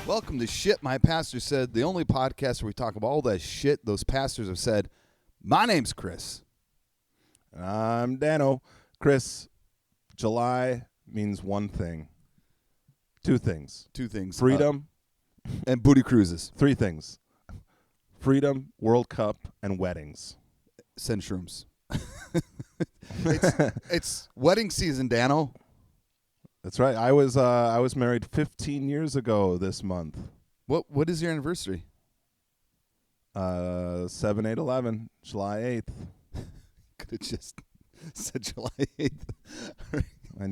Welcome to Shit My Pastor Said, the only podcast where we talk about all that shit those pastors have said. My name's Kris. I'm Dano. Kris, July means one thing. Two things. Freedom. And booty cruises. Three things. Freedom, World Cup, and weddings. Send shrooms. it's wedding season, Dano. That's right. I was married 15 years ago this month. What is your anniversary? 7/8/11, July 8th. Could have just said July 8th. I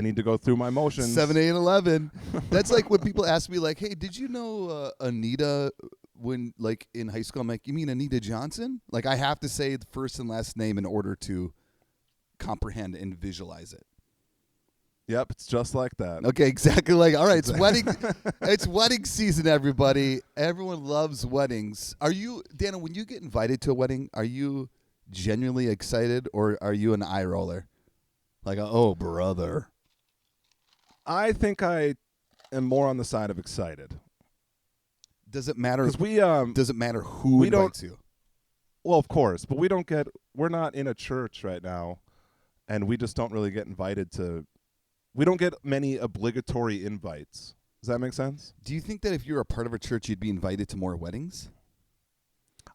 need to go through my motions. 7/8/11. That's like when people ask me, like, "Hey, did you know Anita when, like, in high school?" I'm like, "You mean Anita Johnson?" Like, I have to say the first and last name in order to comprehend and visualize it. Yep, it's just like that. Okay, exactly. Like, all right, it's wedding season, everybody. Everyone loves weddings. Are you, Dana, when you get invited to a wedding, are you genuinely excited or are you an eye roller? Like, oh, brother. I think I am more on the side of excited. Does it matter? Because does it matter who invites you? Well, of course, but we're not in a church right now, and we just don't really get invited to. We don't get many obligatory invites. Does that make sense? Do you think that if you're a part of a church, you'd be invited to more weddings?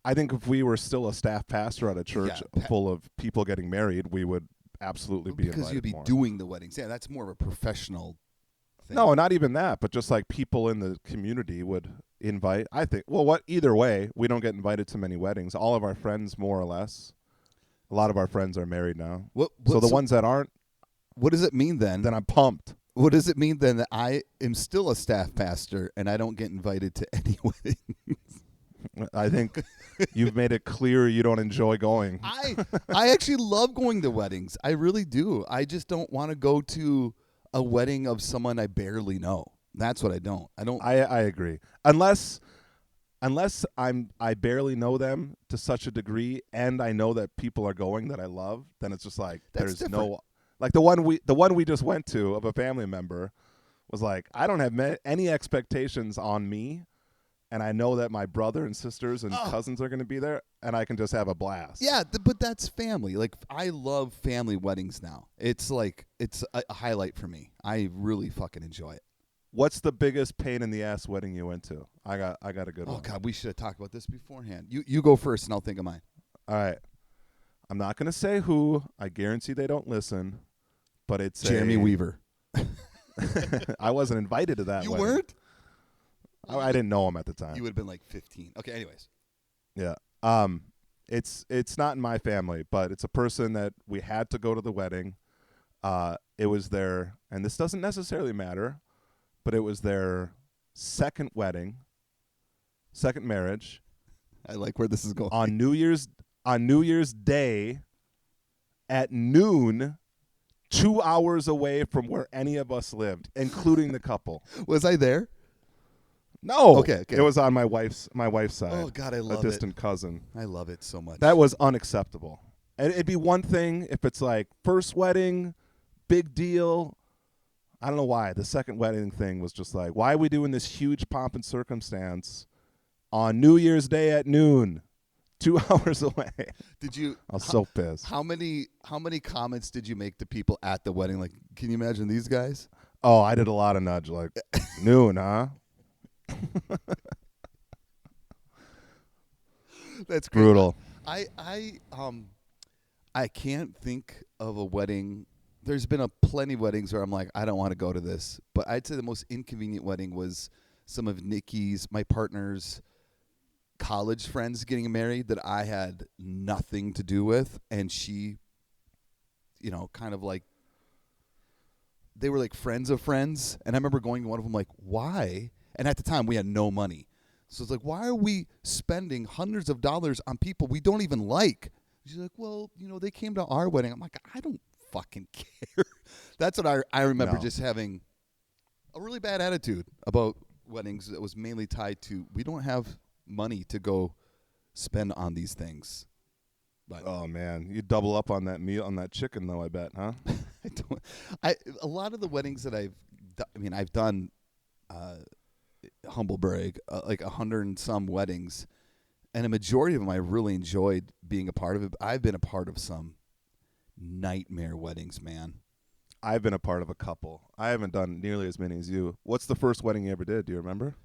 I think if we were still a staff pastor at a church full of people getting married, we would absolutely be invited. Because you'd be more. doing the weddings. Yeah, that's more of a professional thing. No, not even that, but just like people in the community would invite. I think, either way, we don't get invited to many weddings. All of our friends, more or less, a lot of our friends are married now. So the ones that aren't, what does it mean then? Then I'm pumped. What does it mean then that I am still a staff pastor and I don't get invited to any weddings? I think you've made it clear you don't enjoy going. I actually love going to weddings. I really do. I just don't want to go to a wedding of someone I barely know. That's what I don't. I agree. Unless I barely know them to such a degree and I know that people are going that I love, then it's just like there's different. no. Like the one we just went to of a family member was like, I don't have any expectations on me, and I know that my brother and sisters and cousins are going to be there, and I can just have a blast. Yeah, but that's family. Like, I love family weddings now. It's like it's a highlight for me. I really fucking enjoy it. What's the biggest pain in the ass wedding you went to? I got a good one. Oh God, we should have talked about this beforehand. You go first, and I'll think of mine. All right. I'm not going to say who. I guarantee they don't listen, but it's Jeremy Weaver. I wasn't invited to that You wedding. weren't? I didn't know him at the time. You would have been like 15. Okay, anyways. Yeah. It's not in my family, but it's a person that we had to go to the wedding. It was their, and this doesn't necessarily matter, but it was their second wedding, second marriage. I like where this is going. On New Year's Day at noon, 2 hours away from where any of us lived, including the couple. Was I there? No. Okay. It was on my wife's side. Oh God, I love a distant cousin. I love it so much. That was unacceptable. And it'd be one thing if it's like first wedding, big deal. I don't know why. The second wedding thing was just like, why are we doing this huge pomp and circumstance on New Year's Day at noon, 2 hours away? Did you? I was so pissed. How many comments did you make to people at the wedding? Like, can you imagine these guys? Oh, I did a lot of nudge, like noon, huh? That's great. Brutal. I can't think of a wedding. There's been plenty of weddings where I'm like, I don't want to go to this. But I'd say the most inconvenient wedding was some of Nikki's, my partner's college friends getting married that I had nothing to do with. And she, kind of like, they were like friends of friends. And I remember going to one of them like, why? And at the time, we had no money. So it's like, why are we spending hundreds of dollars on people we don't even like? She's like, well, they came to our wedding. I'm like, I don't fucking care. That's what I remember, just having a really bad attitude about weddings that was mainly tied to, we don't have money to go spend on these things. But oh man, you double up on that meal, on that chicken though, I bet, huh? A lot of the weddings that I've done humble brag, like 100 and some weddings, and a majority of them I really enjoyed being a part of it. I've been a part of some nightmare weddings, man. I've been a part of a couple. I haven't done nearly as many as you. What's the first wedding you ever did? Do you remember?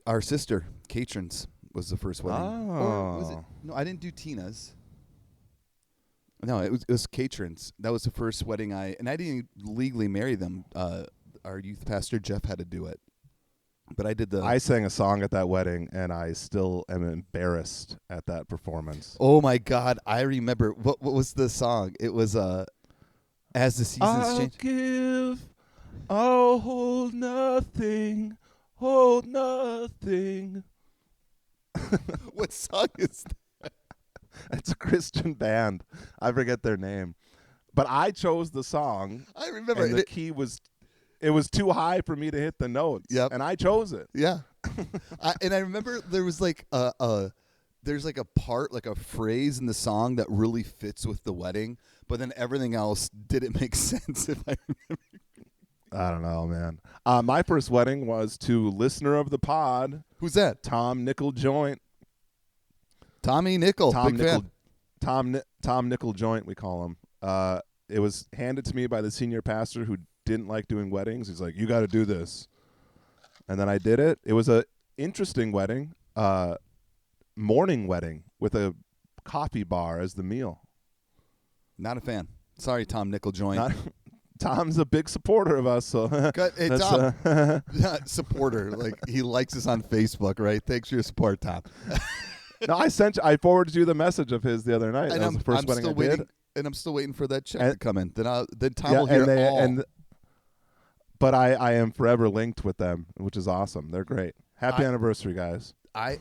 Our sister, Katrin's, was the first wedding. Oh. Or was it? No, I didn't do Tina's. No, it was Katrin's. That was the first wedding I didn't legally marry them. Our youth pastor, Jeff, had to do it. But I did the... I sang a song at that wedding, and I still am embarrassed at that performance. Oh, my God. I remember. What was the song? It was As the Seasons Change. I'll hold nothing, hold nothing. What song is that? It's a Christian band. I forget their name. But I chose the song. I remember. And the key was... It was too high for me to hit the notes. Yep. And I chose it. Yeah. And I remember there was like there's like a part, like a phrase in the song that really fits with the wedding, but then everything else didn't make sense if I remember. I don't know, man. My first wedding was to listener of the pod. Who's that? Tom Nickel Joint. Tommy Nickel. Tom Big Nickel. fan. Tom Nickel Joint, we call him. It was handed to me by the senior pastor who didn't like doing weddings. He's like, you got to do this. And then I did it. It was a interesting wedding, morning wedding with a coffee bar as the meal. Not a fan. Sorry, Tom Nickel Joint. Tom's a big supporter of us. So Hey, Tom, supporter. Like, he likes us on Facebook, right? Thanks for your support, Tom. No, I forwarded you the message of his the other night. And that was the first wedding I did. And I'm still waiting for that check to come in. Then Tom will hear all. But I am forever linked with them, which is awesome. They're great. Happy anniversary, guys. I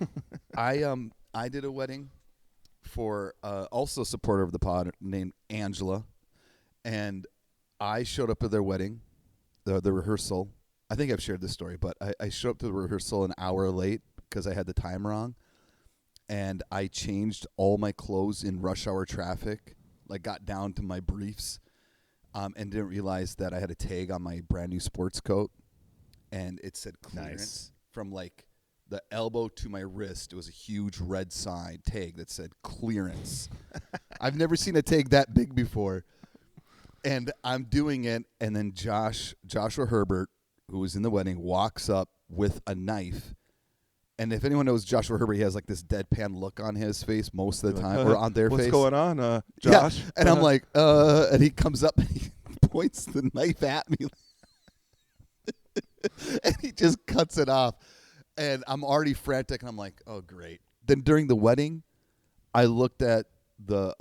did a wedding for also a supporter of the pod named Angela, and I showed up at their wedding, the rehearsal. I think I've shared this story, but I showed up to the rehearsal an hour late because I had the time wrong, and I changed all my clothes in rush hour traffic, like got down to my briefs. And didn't realize that I had a tag on my brand new sports coat, and it said clearance from like the elbow to my wrist. It was a huge red sign tag that said clearance. I've never seen a tag that big before. And I'm doing it, and then Joshua Herbert, who was in the wedding, walks up with a knife. And if anyone knows Joshua Herbert, he has like this deadpan look on his face most of the time, or on their face. face. What's going on, Josh? Yeah. And I'm like, and he comes up and he points the knife at me. And he just cuts it off. And I'm already frantic, and I'm like, oh, great. Then during the wedding, I looked at the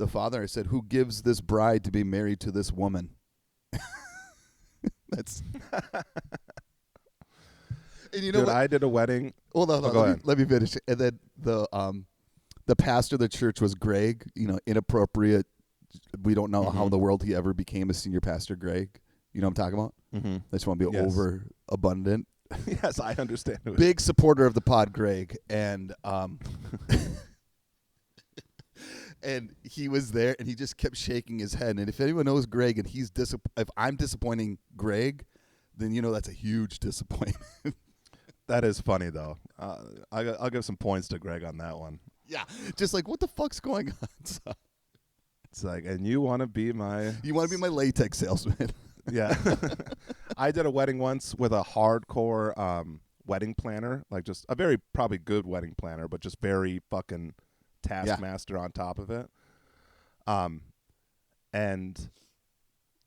father. I said, who gives this bride to be married to this woman? That's... And you know Dude, what? I did a wedding. Hold on, go ahead. let me finish. And then the pastor of the church was Greg. Inappropriate. We don't know how in the world he ever became a senior pastor, Greg. You know what I'm talking about? Mm-hmm. I just want to be overabundant. Yes, I understand. Big supporter of the pod, Greg, and and he was there, and he just kept shaking his head. And if anyone knows Greg, and if I'm disappointing Greg, then that's a huge disappointment. That is funny, though. I'll give some points to Greg on that one. Yeah, just like, what the fuck's going on? It's like, and you want to be my... You want to be my latex salesman. Yeah. I did a wedding once with a hardcore wedding planner, like just a very probably good wedding planner, but just very fucking taskmaster on top of it. And...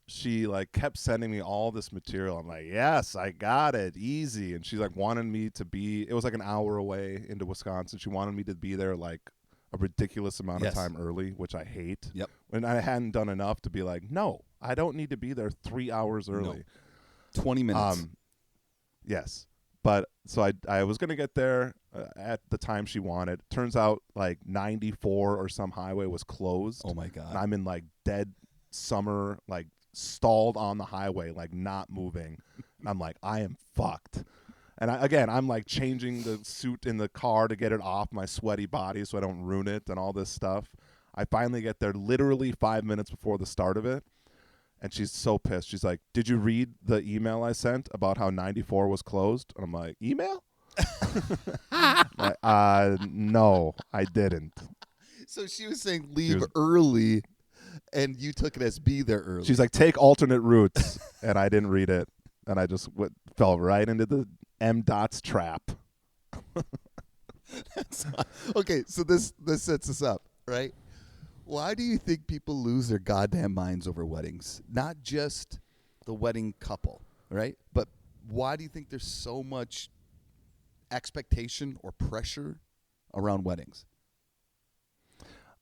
she like kept sending me all this material. I'm like, yes, I got it, easy. And she like wanted me to be. It was like an hour away into Wisconsin. She wanted me to be there like a ridiculous amount of time early, which I hate. Yep. And I hadn't done enough to be like, no, I don't need to be there 3 hours early. No. 20 minutes. Yes. But so I was gonna get there at the time she wanted. Turns out like 94 or some highway was closed. Oh my God. And I'm in like dead summer, like stalled on the highway, like not moving. I'm like, I am fucked. And I'm like changing the suit in the car to get it off my sweaty body so I don't ruin it and all this stuff. I finally get there literally 5 minutes before the start of it. And she's so pissed. She's like, "Did you read the email I sent about how 94 was closed?" And I'm like, "Email?" Like, no, I didn't. So she was saying She leave was- early, and you took it as be there early. She's like, "Take alternate routes," and I didn't read it, and I just fell right into the M.'s trap. Okay, so this sets us up, right? Why do you think people lose their goddamn minds over weddings? Not just the wedding couple, right? But why do you think there's so much expectation or pressure around weddings?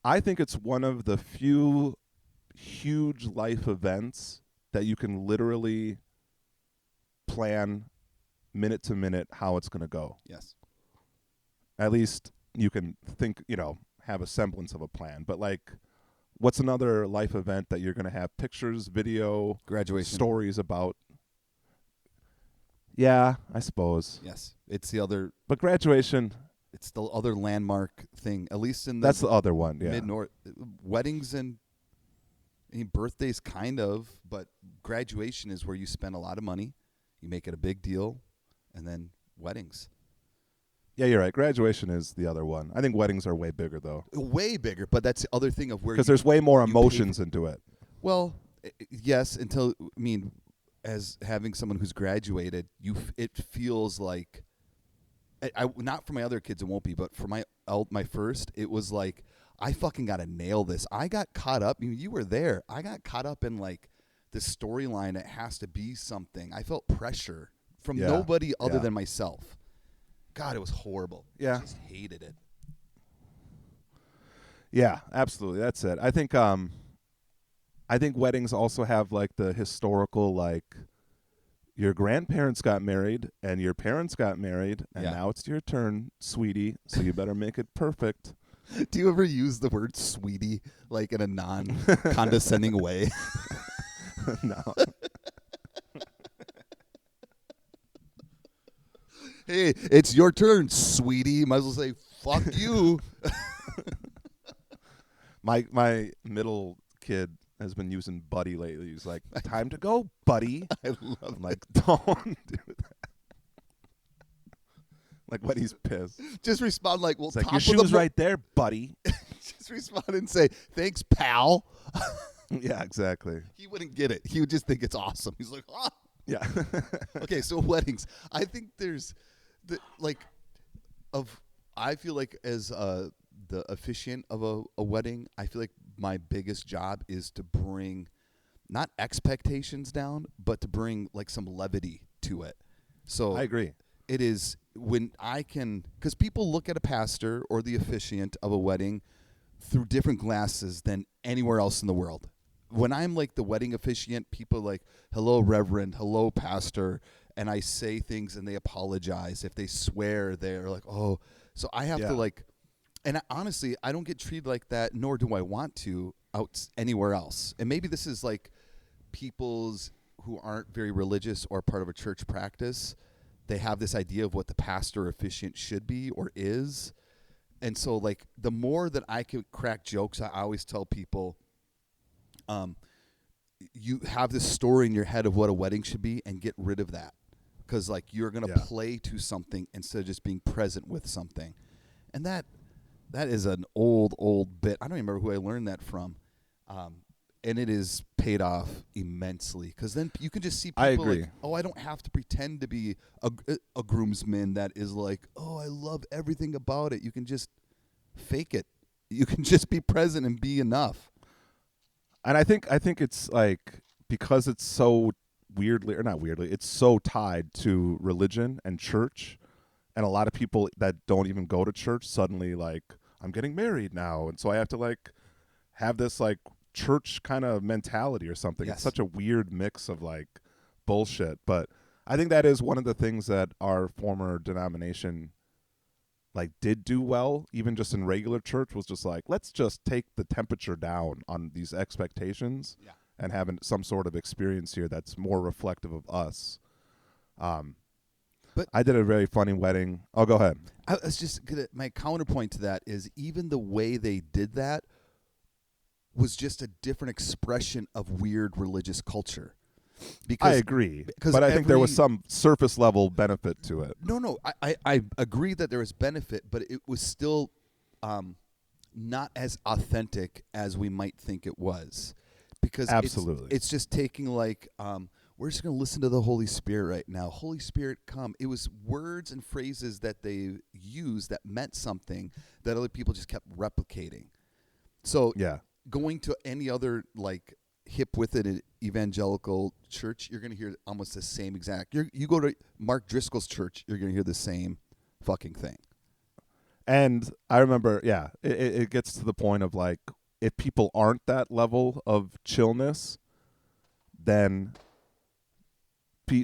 I think it's one of the few huge life events that you can literally plan minute to minute how it's going to go. Yes. At least you can think, have a semblance of a plan. But like, what's another life event that you're going to have pictures, video, Graduation. stories about? Yeah, I suppose. Yes. It's the other But graduation, it's the other landmark thing, at least in the that's the other one. Yeah. mid-north. Weddings and birthdays kind of, but graduation is where you spend a lot of money. You make it a big deal, and then weddings. Yeah, you're right. Graduation is the other one. I think weddings are way bigger, though. Way bigger, but that's the other thing of where Because there's way more you pay emotions into it. Well, yes, as having someone who's graduated, it feels like I not for my other kids it won't be, but for my first, it was like I fucking got to nail this. I got caught up. You were there. I got caught up in like the storyline. It has to be something. I felt pressure from nobody other than myself. God, it was horrible. Yeah. I just hated it. Yeah, absolutely. That's it. I think weddings also have like the historical, like, your grandparents got married and your parents got married and now it's your turn, sweetie, so you better make it perfect. Do you ever use the word sweetie like in a non-condescending way? No. Hey, it's your turn, sweetie. Might as well say, fuck you. My middle kid has been using buddy lately. He's like, time to go, buddy. I love I'm like, don't do that. Like when he's pissed. Just respond like, well, It's like, top your of the shoe's right there, buddy. Just respond and say, thanks, pal. Yeah, exactly. He wouldn't get it. He would just think it's awesome. He's like, ah. Yeah. Okay, so weddings. I think there's I feel like as the officiant of a wedding, I feel like my biggest job is to bring not expectations down, but to bring like some levity to it. So I agree. It is when I can, because people look at a pastor or the officiant of a wedding through different glasses than anywhere else in the world. When I'm like the wedding officiant, people are like, hello, Reverend, hello, Pastor, and I say things and they apologize. If they swear, they're like, oh. So I have to honestly, I don't get treated like that, nor do I want to out anywhere else. And maybe this is like people's who aren't very religious or part of a church practice. They have this idea of what the pastor officiant should be or is. And so like the more that I can crack jokes, I always tell people, you have this story in your head of what a wedding should be and get rid of that. Because like you're going to play to something instead of just being present with something. And that is an old bit. I don't even remember who I learned that from. And it is paid off immensely because then you can just see people I agree. like, oh, I don't have to pretend to be a groomsman that is like, oh, I love everything about it. You can just fake it. You can just be present and be enough. And I think it's like because it's so it's so tied to religion and church, and a lot of people that don't even go to church suddenly like, I'm getting married now, and so I have to like have this like church kind of mentality or something. Yes. It's such a weird mix of like bullshit, but I think that is one of the things that our former denomination like did do well, even just in regular church, was just like, let's just take the temperature down on these expectations and having some sort of experience here that's more reflective of us. But I did a very funny wedding. Oh, go ahead. I was just my counterpoint to that is even the way they did that was just a different expression of weird religious culture. I agree, but I think there was some surface level benefit to it. No, I agree that there was benefit, but it was still not as authentic as we might think it was, because Absolutely. it's just taking like we're just going to listen to the Holy Spirit right now. Holy Spirit, come. It was words and phrases that they used that meant something that other people just kept replicating. So Yeah. going to any other like hip with it evangelical church, you're going to hear almost the same exact. You go to Mark Driscoll's church, you're going to hear the same fucking thing. And I remember, it gets to the point of like, if people aren't that level of chillness, then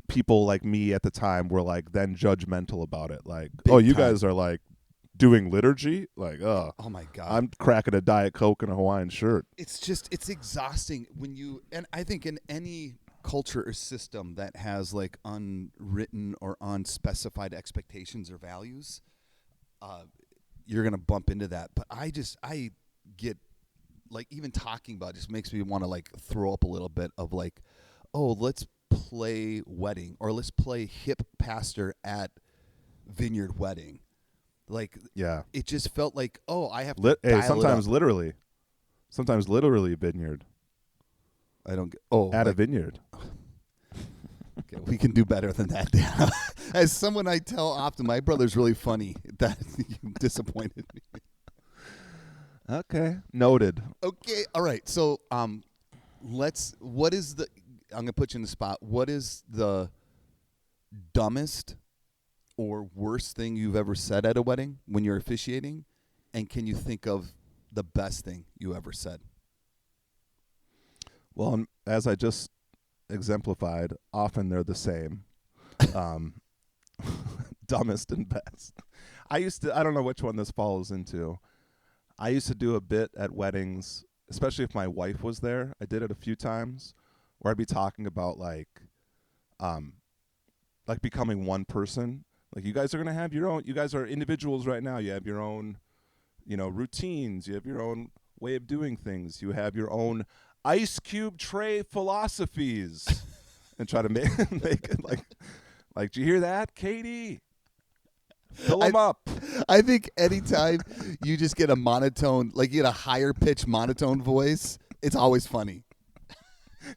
people like me at the time were like then judgmental about it. Like, Big you time. guys are like doing liturgy? Like, Oh my God. I'm cracking a Diet Coke and a Hawaiian shirt. It's exhausting when you, and I think in any culture or system that has like unwritten or unspecified expectations or values, you're going to bump into that. But I get like, even talking about it just makes me want to like throw up a little bit of like, oh, let's play wedding, or let's play hip pastor at vineyard wedding. Like, Yeah. it just felt like, oh, I have to dial sometimes it up. literally vineyard I don't get, at a like, vineyard. okay, we can do better than that, Dan. As someone I tell often, my brother's really funny. That you disappointed me. Okay, noted. Okay, all right. So, what is the? I'm gonna put you in the spot. What is the dumbest or worst thing you've ever said at a wedding when you're officiating? And can you think of the best thing you ever said? Well, as I just exemplified, often they're the same. Dumbest and best. I don't know which one this falls into. I used to do a bit at weddings, especially if my wife was there. I did it a few times where I'd be talking about like becoming one person. Like, you guys are going to have your own, you guys are individuals right now. You have your own, routines. You have your own way of doing things. You have your own ice cube tray philosophies. And try to make it like, do you hear that, Katie? Fill them up. I think anytime you just get a monotone, like you get a higher pitched monotone voice, it's always funny.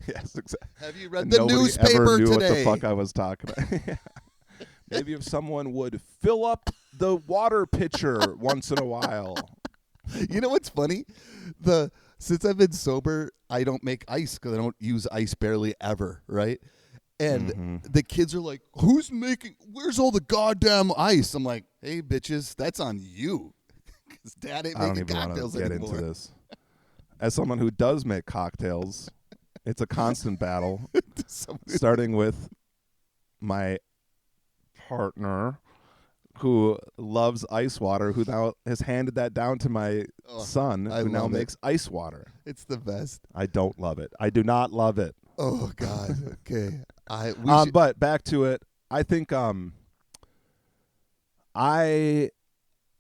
Yes, exactly. Have you read And the nobody newspaper ever knew today? what the fuck I was talking about. Maybe if someone would fill up the water pitcher once in a while. You know what's funny? Since I've been sober, I don't make ice because I don't use ice barely ever, right? And the kids are like, where's all the goddamn ice? I'm like, hey, bitches, that's on you. Because Dad ain't making cocktails anymore. I don't even want to get into this. As someone who does make cocktails, it's a constant battle, starting with my partner who loves ice water, who now has handed that down to my son, who now makes ice water. It's the best. I don't love it. I do not love it. Oh, God. Okay. But back to it. I think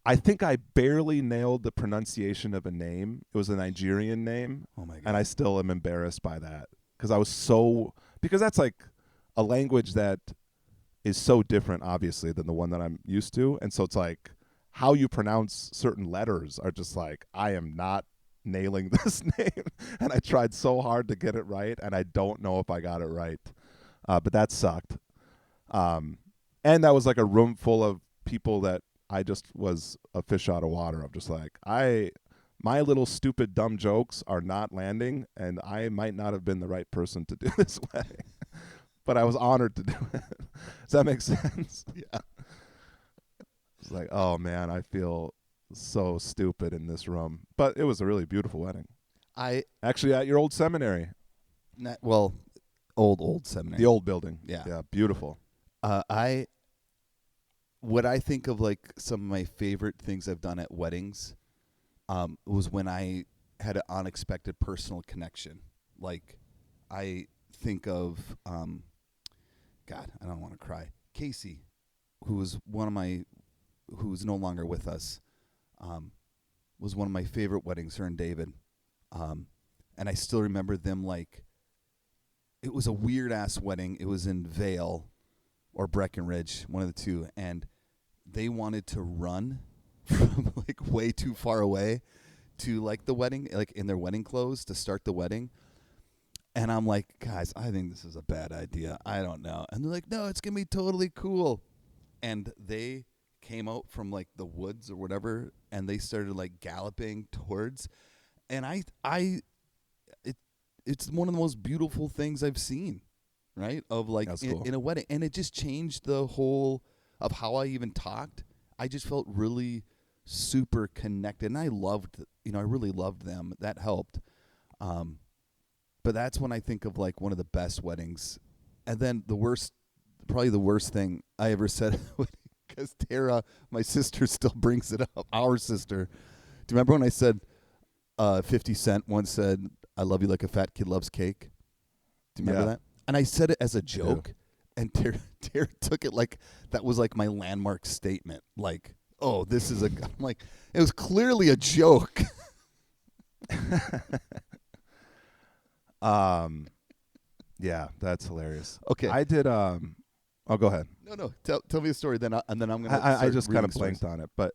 I think I barely nailed the pronunciation of a name. It was a Nigerian name. Oh my God. And I still am embarrassed by that because that's like a language that is so different, obviously, than the one that I'm used to. And so it's like how you pronounce certain letters are just like, I am not nailing this name. And I tried so hard to get it right, and I don't know if I got it right. But that sucked. And that was like a room full of people that I just was a fish out of water. I'm just like, my little stupid dumb jokes are not landing, and I might not have been the right person to do this wedding. But I was honored to do it. Does that make sense? Yeah. It's like, oh man, I feel so stupid in this room. But it was a really beautiful wedding. Actually at your old seminary. Old seminary. The old building. Yeah. Yeah, beautiful. What I think of like some of my favorite things I've done at weddings was when I had an unexpected personal connection. Like, I think of, God, I don't want to cry. Casey, who's no longer with us, was one of my favorite weddings, her and David. and I still remember them like it was a weird ass wedding. It was in Vale or Breckenridge, one of the two, and they wanted to run from like way too far away to like the wedding, like in their wedding clothes to start the wedding. And I'm like, guys, I think this is a bad idea. I don't know. And they're like, no, it's going to be totally cool. And they came out from like the woods or whatever, and they started like galloping towards. And it's one of the most beautiful things I've seen, right? Of like Cool. in a wedding. And it just changed the whole of how I even talked. I just felt really super connected. And I really loved them. That helped. But that's when I think of like one of the best weddings. And then probably the worst thing I ever said, because Tara, my sister, still brings it up. Our sister. Do you remember when I said 50 Cent once said, I love you like a fat kid loves cake? Do you remember that? And I said it as a joke. And Tara took it like that was like my landmark statement. Like, oh, this is I'm like, it was clearly a joke. Yeah, that's hilarious. Okay. I did go ahead. No. Tell me a story then and then I'm going to I just kind of blanked on it, but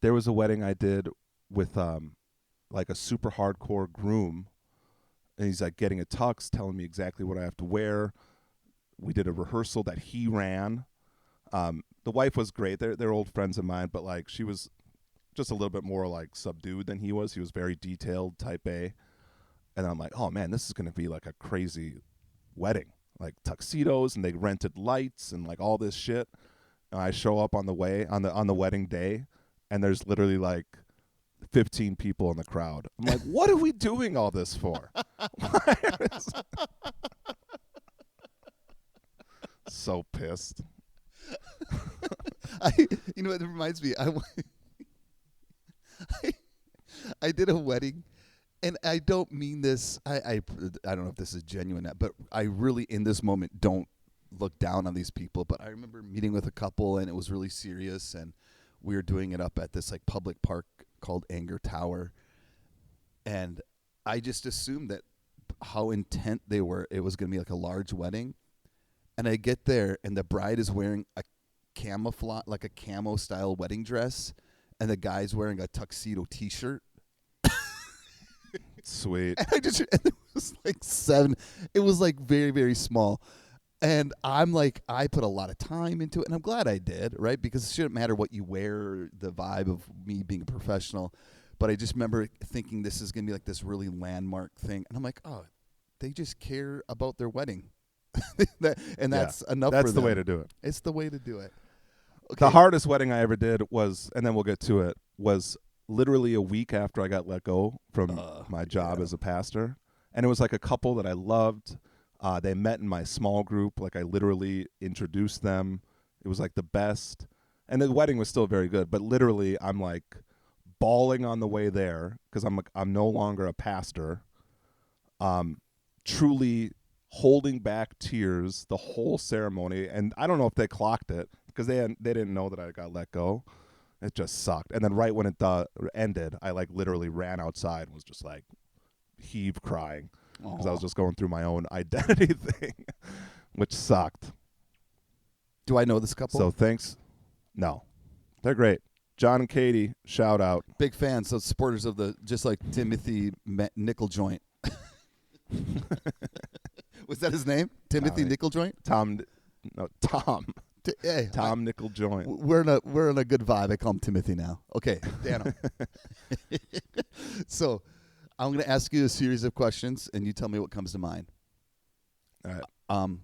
there was a wedding I did with like a super hardcore groom, and he's like getting a tux, telling me exactly what I have to wear. We did a rehearsal that he ran. The wife was great. They're old friends of mine, but like she was just a little bit more like subdued than he was. He was very detailed, type A. And I'm like, oh man, this is going to be like a crazy wedding, like tuxedos, and they rented lights and like all this shit. And I show up on the wedding day, and there's literally like 15 people in the crowd. I'm like, what are we doing all this for? So pissed. You know what it reminds me? I did a wedding. And I don't mean this. I don't know if this is genuine, but I really, in this moment, don't look down on these people. But I remember meeting with a couple, and it was really serious, and we were doing it up at this like public park called Anger Tower. And I just assumed that how intent they were, it was going to be like a large wedding. And I get there, and the bride is wearing a camouflage, like a camo style wedding dress, and the guy's wearing a tuxedo T-shirt. Sweet. And it was like 7. It was like very, very small. And I'm like, I put a lot of time into it, and I'm glad I did, right? Because it shouldn't matter what you wear, the vibe of me being a professional. But I just remember thinking this is going to be like this really landmark thing. And I'm like, oh, they just care about their wedding. That's enough for them. That's the way to do it. It's the way to do it. Okay. The hardest wedding I ever did was, and then we'll get to it, was literally a week after I got let go from my job as a pastor. And it was like a couple that I loved. They met in my small group. Like I literally introduced them. It was like the best. And the wedding was still very good. But literally I'm like bawling on the way there because I'm no longer a pastor. Truly holding back tears the whole ceremony. And I don't know if they clocked it because they didn't know that I got let go. It just sucked. And then right when it ended, I like literally ran outside and was just like heave crying because I was just going through my own identity thing, which sucked. Do I know this couple? So thanks. No, they're great. John and Katie, shout out. Big fans. So supporters of just like Timothy Nickel Joint. Was that his name? Timothy Nickel Joint? Tom. Hey, Tom Nickel Joint. We're in a good vibe. I call him Timothy now. Okay, Dano. So I'm going to ask you a series of questions, and you tell me what comes to mind. All right.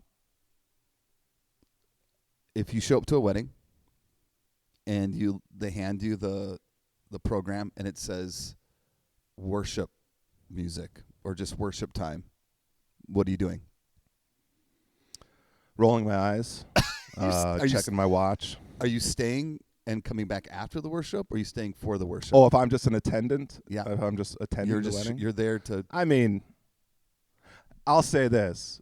If you show up to a wedding, and they hand you the program, and it says worship music or just worship time, what are you doing? Rolling my eyes. Checking my watch. Are you staying and coming back after the worship, or are you staying for the worship? Oh, if I'm just an attendant? Yeah. If I'm just attending the wedding? You're there to... I mean, I'll say this.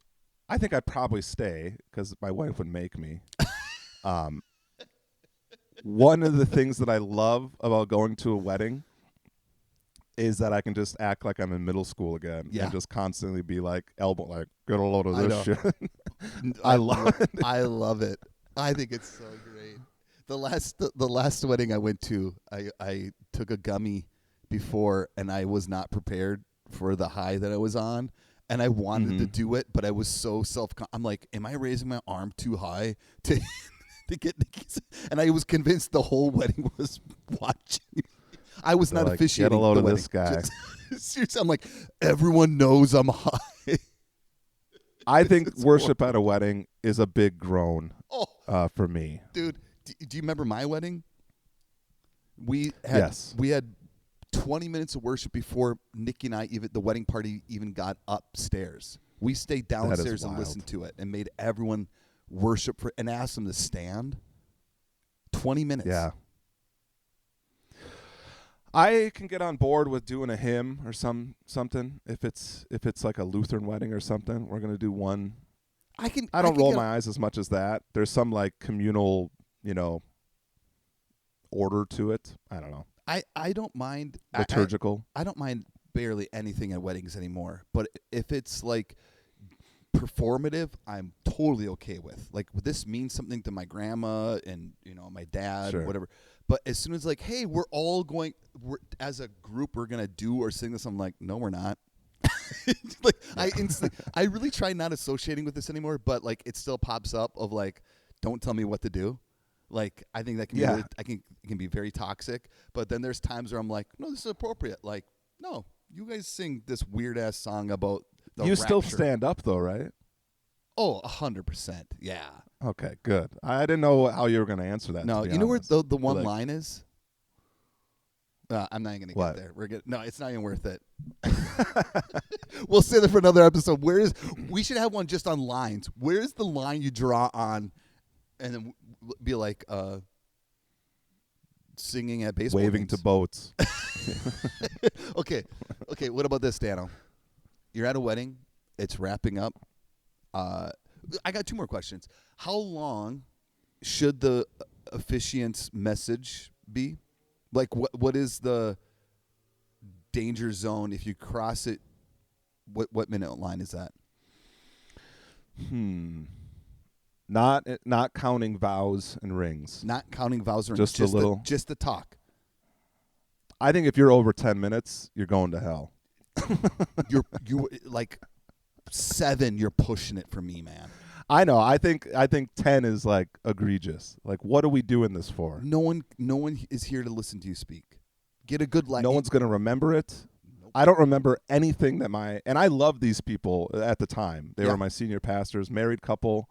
I think I'd probably stay because my wife would make me. One of the things that I love about going to a wedding is that I can just act like I'm in middle school again Yeah. and just constantly be like elbow, like, get a load of I this know. shit. I love it. I love it. I think it's so great. The last wedding I went to, I took a gummy before, and I was not prepared for the high that I was on, and I wanted to do it, but I was so I'm like, am I raising my arm too high to to get Nikki's? And I was convinced the whole wedding was watching me. I was They're not like, officiating. get a load the of wedding. this guy. Seriously, I'm like, everyone knows I'm high. I think It's worship at a wedding is a big groan Oh, for me. dude, do you remember my wedding? We had Yes. we had 20 minutes of worship before Nikki and I the wedding party even got upstairs. We stayed downstairs and wild. listened to it and made everyone worship and asked them to stand. 20 minutes. Yeah. I can get on board with doing a hymn or something if it's like a Lutheran wedding or something. We're gonna do one. I don't roll my eyes as much as that. There's some like communal, order to it. I don't know. I don't mind Liturgical. I don't mind barely anything at weddings anymore. But if it's like performative, I'm totally okay with. Like, this means something to my grandma and my dad or whatever. But as soon as like, hey, we're as a group, we're gonna do or sing this, I'm like, no, we're not. Like, I really try not associating with this anymore. But like, it still pops up of like, don't tell me what to do. Like, I think that can be it can be very toxic. But then there's times where I'm like, no, this is appropriate. Like, no, you guys sing this weird ass song about the You rapture. still stand up though, right? Oh, 100%. Yeah. Okay, good. I didn't know how you were going to answer that. No, to be you know where honest. the one Like, line is? I'm not even going to get there. No, it's not even worth it. We'll say that for another episode. We should have one just on lines. Where's the line you draw on and then be like singing at baseball waving games? to boats. Okay, what about this, Dano? You're at a wedding. It's wrapping up. I got two more questions. How long should the officiant's message be? Like, what is the danger zone if you cross it? What minute line is that? Not counting vows and rings. Not counting vows or Just a little. just the talk. I think if you're over 10 minutes, you're going to hell. you like 7. You're pushing it for me, man. I know. I think 10 is like egregious. Like, what are we doing this for? No one is here to listen to you speak. Get a good No one's going to remember it. Nope. I don't remember anything and I loved these people at the time. They were my senior pastors, married couple,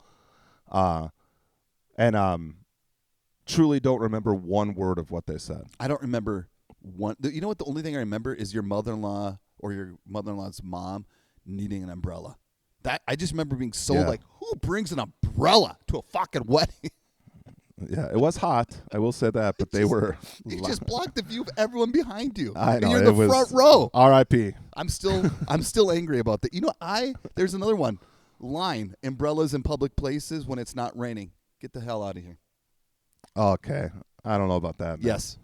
and truly don't remember one word of what they said. I don't remember one. You know what? The only thing I remember is your mother-in-law or your mother-in-law's mom needing an umbrella. That I just remember being so like, who brings an umbrella to a fucking wedding? Yeah, it was hot. I will say that, but It just blocked the view of everyone behind you. I know. And you're in the front row. R.I.P. I'm still angry about that. There's another one. Line, umbrellas in public places when it's not raining. Get the hell out of here. Okay. I don't know about that, man. Yes.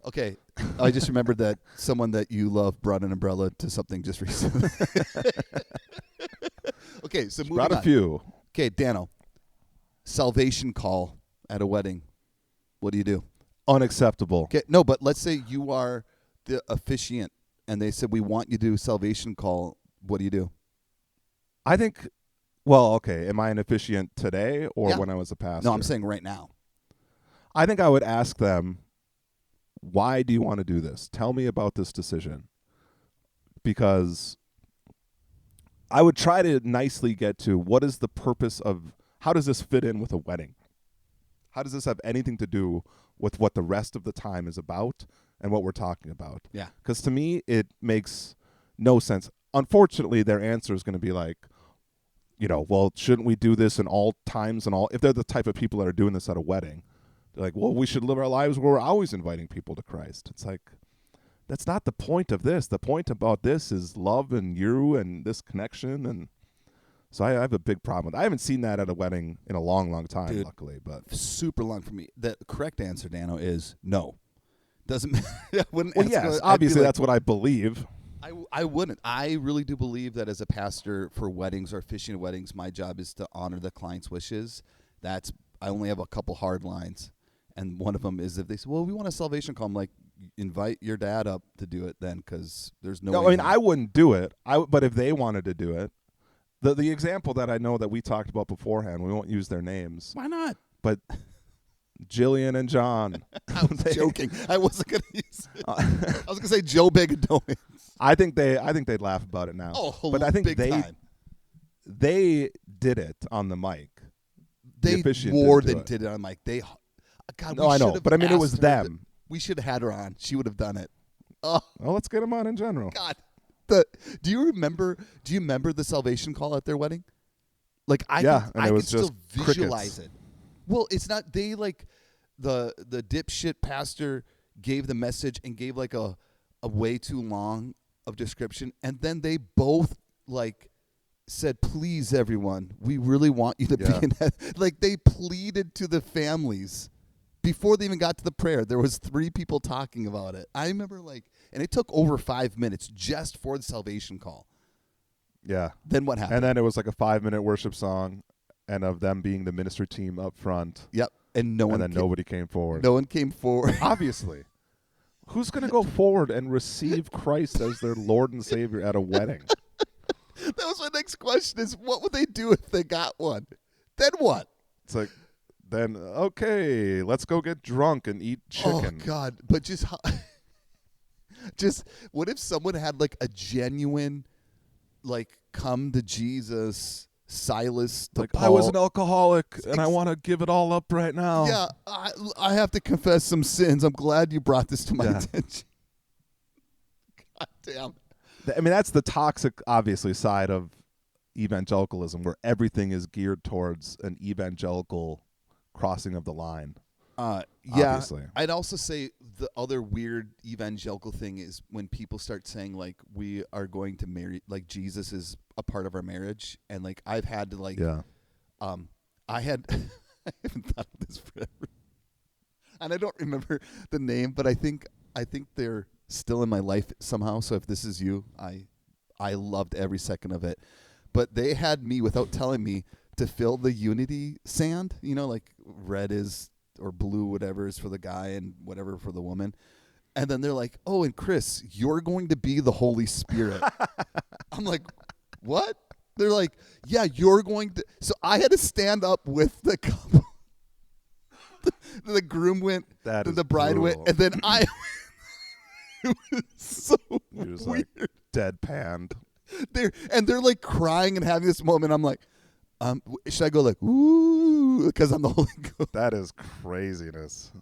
Okay. I just remembered that someone that you love brought an umbrella to something just recently. Okay, so moving brought on. a few. Okay, Dano. Salvation call at a wedding. What do you do? Unacceptable. Okay, no, but let's say you are the officiant and they said, we want you to do salvation call. What do you do? I think, am I an officiant today or when I was a pastor? No, I'm saying right now. I think I would ask them, why do you want to do this? Tell me about this decision. Because I would try to nicely get to what is the purpose of, how does this fit in with a wedding? How does this have anything to do with what the rest of the time is about and what we're talking about? Yeah. Because to me, it makes no sense. Unfortunately, their answer is going to be like, well, shouldn't we do this in all times and all? If they're the type of people that are doing this at a wedding, they're like, well, we should live our lives where we're always inviting people to Christ. It's like, that's not the point of this. The point about this is love and you and this connection. And so I have a big problem with it. I haven't seen that at a wedding in a long, long time, Dude, luckily. But super long for me. The correct answer, Dano, is no. Doesn't matter. I wouldn't Well, ask yes, her. I'd be obviously like, that's what I believe. I wouldn't. I really do believe that as a pastor for weddings or officiating weddings, my job is to honor the client's wishes. I only have a couple hard lines, and one of them is if they say, "Well, we want a salvation call," I'm like, invite your dad up to do it then, because there's no. No, way I mean I wouldn't do it. But if they wanted to do it, the example that I know that we talked about beforehand, we won't use their names, Why not? but Jillian and John. I was joking. I wasn't gonna use it. I was gonna say Joe Bagadonis. I think they'd laugh about it now. Oh, but I think big time. they did it on the mic. They officiant more didn't do than it. did it on mic. They, God, No, we I know, should've but I mean it was asked her them. we should have had her on. She would have done it. Oh Well, let's get them on in general. God. Do you remember the salvation call at their wedding? Like I and I it could was still just visualize crickets. it. Well, it's not. They like the dipshit pastor gave the message and gave like a way too long of description, and then they both like said, "Please, everyone, we really want you to be in heaven." Like they pleaded to the families before they even got to the prayer. There was 3 people talking about it. I remember and it took over 5 minutes just for the salvation call. Yeah. Then what happened? And then it was like a 5-minute worship song, and of them being the ministry team up front. Yep. And Nobody came forward. No one came forward. Obviously. Who's going to go forward and receive Christ as their Lord and Savior at a wedding? That was my next question: is what would they do if they got one? Then what? It's like, then, okay, let's go get drunk and eat chicken. Oh God! But just what if someone had like a genuine, like, come to Jesus, Silas to Like, Paul? I was an alcoholic, and I want to give it all up right now. Yeah, I have to confess some sins. I'm glad you brought this to my Yeah. attention. God damn. I mean, that's the toxic, obviously, side of evangelicalism, where everything is geared towards an evangelical crossing of the line. Yeah, Obviously. I'd also say the other weird evangelical thing is when people start saying like we are going to marry, like Jesus is a part of our marriage, and like I've had to like, I had I haven't thought of this forever, and I don't remember the name, but I think they're still in my life somehow. So if this is you, I loved every second of it, but they had me without telling me to fill the unity sand, like red is. Or blue, whatever is for the guy and whatever for the woman. And then they're like, "Oh, and Kris, you're going to be the Holy Spirit." I'm like, "What?" They're like, "Yeah, you're going to." So I had to stand up with the couple. The groom went, That then is the bride brutal. went, and then I it was so You're just weird. like deadpanned. They're like crying and having this moment. I'm like, should I go like, ooh, because I'm the Holy Ghost? That is craziness.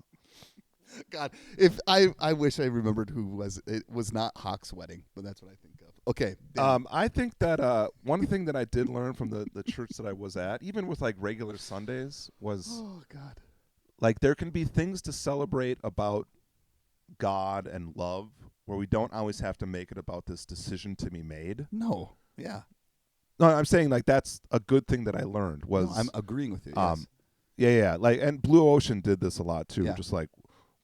God, if I wish I remembered who was. It was not Hawk's wedding, but that's what I think of. Okay. I think that one thing that I did learn from the church that I was at, even with like regular Sundays, was Oh God. like there can be things to celebrate about God and love where we don't always have to make it about this decision to be made. No. Yeah. No, I'm saying like that's a good thing that I learned was No, I'm agreeing with you. Yes. yeah, like, and Blue Ocean did this a lot too. Yeah. Just like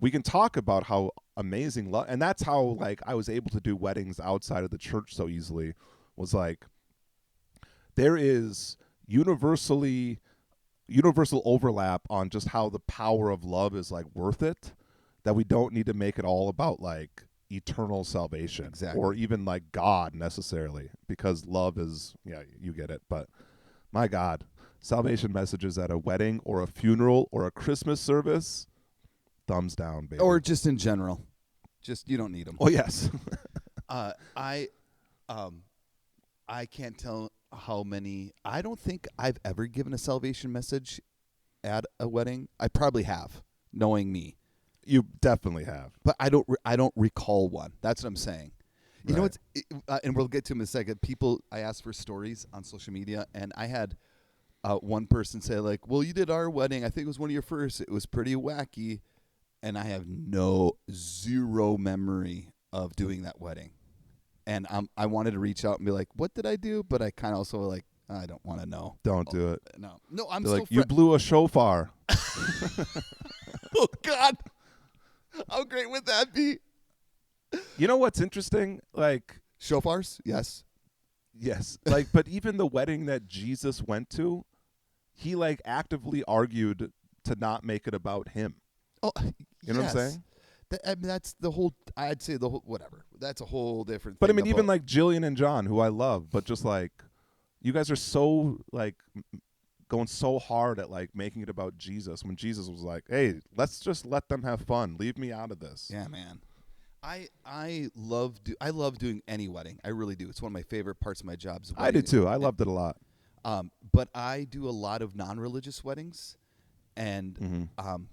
we can talk about how amazing love, and that's how like I was able to do weddings outside of the church so easily. Was like there is universal overlap on just how the power of love is like worth it. That we don't need to make it all about like eternal salvation or even like God necessarily, because love is, you get it. But my God, salvation messages at a wedding or a funeral or a Christmas service, thumbs down, baby. Or just in general, just you don't need them. Oh yes. I can't tell how many. I don't think I've ever given a salvation message at a wedding. I probably have, knowing me. You definitely have, but I don't recall one. That's what I'm saying. You know Right. what's, and we'll get to them in a second. I asked for stories on social media, and I had one person say like, "Well, you did our wedding. I think it was one of your first. It was pretty wacky," and I have zero memory of doing that wedding. And I wanted to reach out and be like, "What did I do?" But I kind of also like, I don't want to know. Don't do it. No, I'm They're so like, you blew a shofar. Oh God. How great would that be? You know what's interesting? Like, Shofars? Yes. yes. Like, but even the wedding that Jesus went to, he like actively argued to not make it about him. Oh, You know what I'm saying? I mean, that's the whole. I'd say the whole. Whatever. That's a whole different. But I thing mean, even about- like Jillian and John, who I love, but just like, you guys are so like going so hard at like making it about Jesus when Jesus was like, "Hey, let's just let them have fun. Leave me out of this." Yeah, man. I love doing any wedding. I really do. It's one of my favorite parts of my job. Is I do wedding. too. I loved it a lot. But I do a lot of non-religious weddings, and Mm-hmm.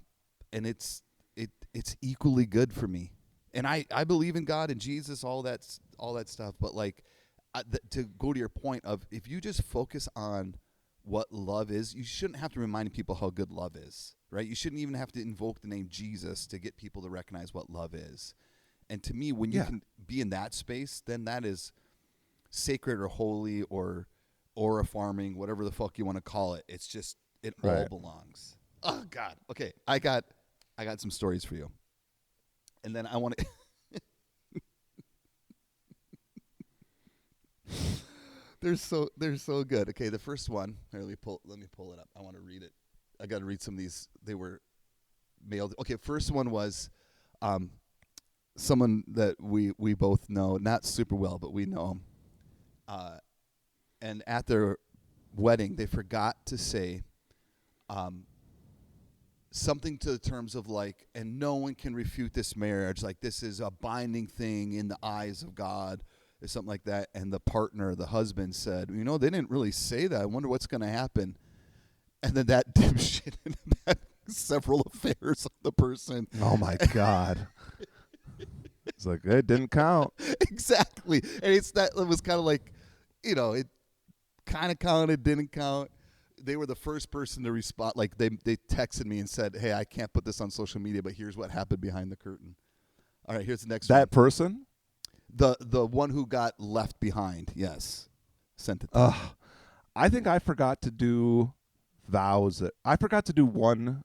and it's equally good for me. And I believe in God and Jesus, all that stuff. But like, to go to your point of, if you just focus on what love is, you shouldn't have to remind people how good love is, right? You shouldn't even have to invoke the name Jesus to get people to recognize what love is. And to me, when you Yeah. can be in that space, then that is sacred or holy or farming, whatever the fuck you want to call it. It's just, it all Right. belongs. Oh God. Okay, I got some stories for you, and then I want to. They're so good. Okay, the first one. Here, let me pull it up. I want to read it. I got to read some of these. They were mailed. Okay, first one was, someone that we both know, not super well, but we know him. And at their wedding, they forgot to say, something to the terms of like, and no one can refute this marriage. Like, this is a binding thing in the eyes of God, or something like that. And the husband said, they didn't really say that. I wonder what's going to happen. And then that dipshit had several affairs on the person. Oh my God. It's like, it didn't count. Exactly. And it was kind of like, it kind of counted, didn't count. They were the first person to respond. Like, they texted me and said, "Hey, I can't put this on social media, but here's what happened behind the curtain." All right, here's the next one. That person? The one who got left behind, yes, sent it to me. I think I forgot to do vows. I forgot to do one.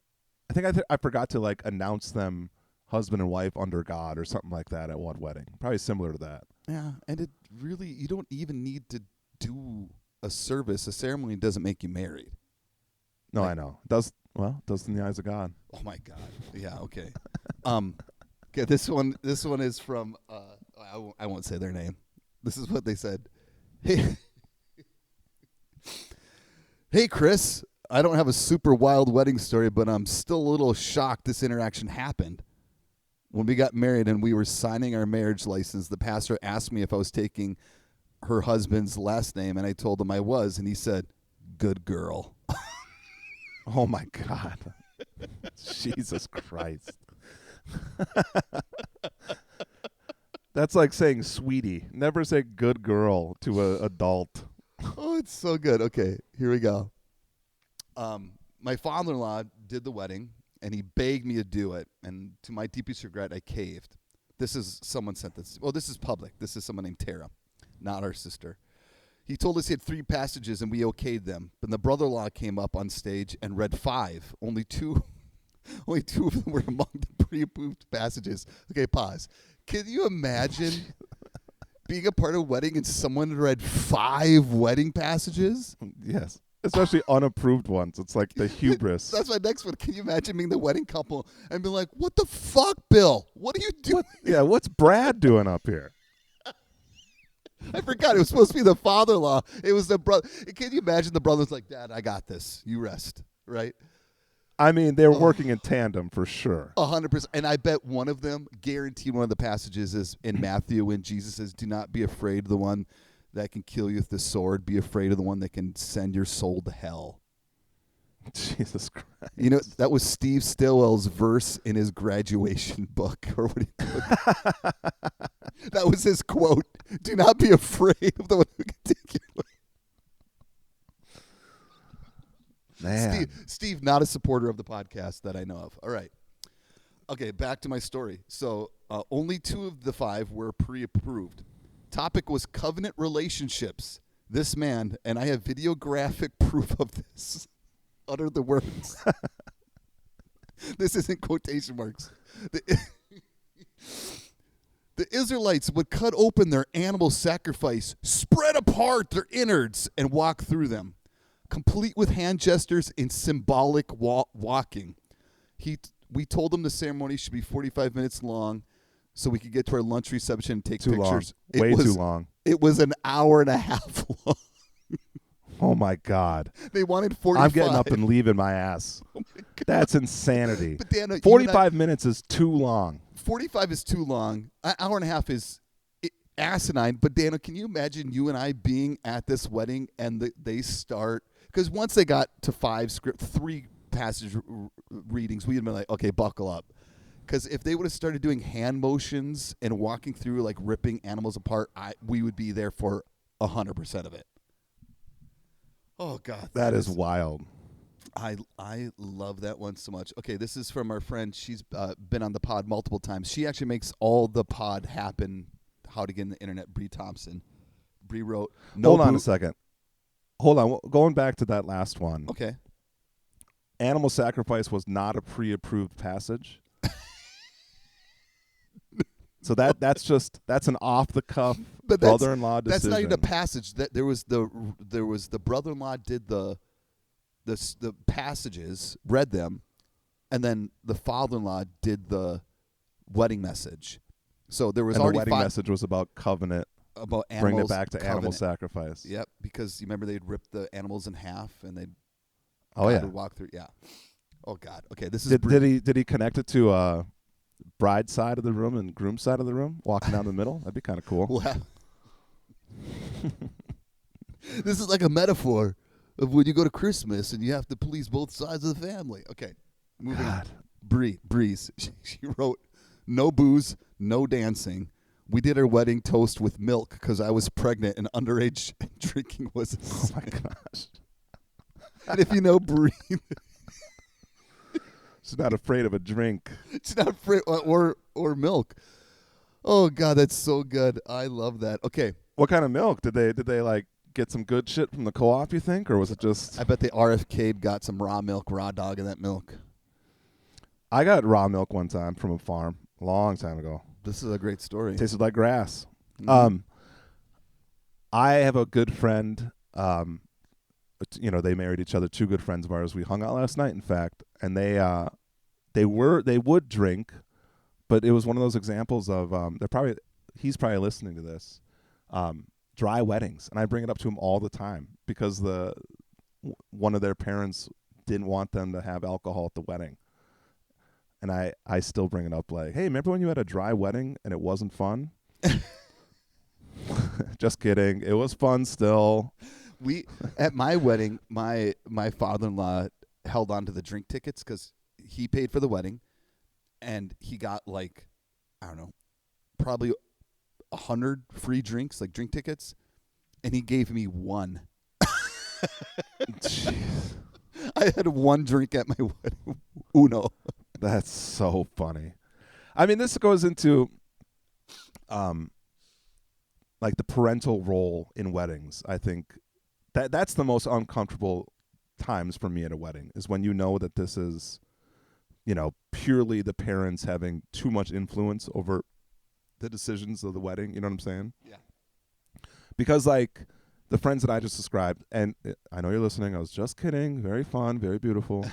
I think I forgot to like announce them husband and wife under God or something like that at one wedding. Probably similar to that. Yeah, and it really, you don't even need to do a service. A ceremony doesn't make you married. No, Like- I know. It does in the eyes of God. Oh my God. Yeah. Okay. Okay. This one is from. I won't say their name. This is what they said. Hey, hey, Kris. I don't have a super wild wedding story, but I'm still a little shocked this interaction happened. When we got married and we were signing our marriage license, the pastor asked me if I was taking her husband's last name, and I told him I was, and he said, "Good girl." Oh my God. Jesus Christ. That's like saying sweetie. Never say good girl to an adult. Oh, it's so good. Okay, here we go. My father-in-law did the wedding, and he begged me to do it. And to my deepest regret, I caved. Someone sent this. Well, this is public. This is someone named Tara, not our sister. He told us he had 3 passages, and we okayed them. But the brother-in-law came up on stage and read 5. Only two of them were among the pre-approved passages. Okay, pause. Can you imagine being a part of a wedding and someone read 5 wedding passages? Yes. Especially unapproved ones. It's like the hubris. That's my next one. Can you imagine being the wedding couple and be like, "What the fuck, Bill? What are you doing?" Yeah, what's Brad doing up here? I forgot it was supposed to be the father-in-law. It was the brother. Can you imagine the brother's like, "Dad, I got this. You rest." Right? I mean, they were working in tandem for sure. 100%. And I bet one of them, guaranteed one of the passages is in Matthew when Jesus says, "Do not be afraid of the one that can kill you with the sword. Be afraid of the one that can send your soul to hell." Jesus Christ. You know, that was Steve Stillwell's verse in his graduation book, or what do you call it? That was his quote. "Do not be afraid of the one who can take your life." Man. Steve, not a supporter of the podcast that I know of. All right. Okay, back to my story. So only 2 of the 5 were pre-approved. Topic was covenant relationships. This man, and I have videographic proof of this, uttered the words. This isn't quotation marks. The Israelites would cut open their animal sacrifice, spread apart their innards, and walk through them, complete with hand gestures and symbolic walking. We told them the ceremony should be 45 minutes long so we could get to our lunch reception and take pictures. Way too long. It was an hour and a half long. Oh, my God. They wanted 45. I'm getting up and leaving my ass. Oh my God. That's insanity. But Dan, 45 minutes is too long. 45 is too long. An hour and a half is asinine. But Dana, can you imagine you and I being at this wedding and they start? Because once they got to 3 passage readings, we'd been like, okay, buckle up. Because if they would have started doing hand motions and walking through, like ripping animals apart, we would be there for 100% of it. Oh, God. That is wild. I love that one so much. Okay, this is from our friend. She's been on the pod multiple times. She actually makes all the pod happen, how to get in the internet, Bree Thompson. Bree wrote... Hold on a second. Hold on. Going back to that last one. Okay. Animal sacrifice was not a pre-approved passage. So that's an off-the-cuff brother-in-law decision. That's not even a passage. That there was the brother-in-law did the passages, read them, and then the father-in-law did the wedding message. So there was already the wedding message was about covenant, about animals, bring it back to covenant. Animal sacrifice. Yep, because you remember they'd rip the animals in half and they'd would walk through. Yeah. Oh God. Okay, this is did he connect it to bride side of the room and groom side of the room, walking down the middle? That'd be kind of cool. Wow. This is like a metaphor of when you go to Christmas and you have to please both sides of the family. Okay, moving on. Breeze. She wrote, no booze, no dancing. We did our wedding toast with milk because I was pregnant and underage drinking was a sin. Oh, my gosh. And if you know Bree... She's not afraid of a drink. She's not afraid, or milk. Oh, God, that's so good. I love that. Okay. What kind of milk? Did they like get some good shit from the co-op, you think, or was it just... I bet they RFK'd got some raw milk, raw dog in that milk. I got raw milk one time from a farm a long time ago. This is a great story. Tasted like grass. Mm-hmm. I have a good friend. They married each other, 2 good friends of ours. We hung out last night, in fact, and they would drink, but it was one of those examples of he's probably listening to this. Dry weddings, and I bring it up to him all the time because one of their parents didn't want them to have alcohol at the wedding, and I still bring it up like, hey, remember when you had a dry wedding and it wasn't fun? Just kidding, it was fun still. At my wedding, my father-in-law held on to the drink tickets because he paid for the wedding, and he got like, I don't know, probably 100 free drinks, like drink tickets, and he gave me 1. I had 1 drink at my wedding. Uno. That's so funny. I mean, this goes into like the parental role in weddings. I think that's the most uncomfortable times for me at a wedding, is when you know that this is, purely the parents having too much influence over the decisions of the wedding. You know what I'm saying? Yeah. Because like the friends that I just described, and I know you're listening, I was just kidding, very fun, very beautiful.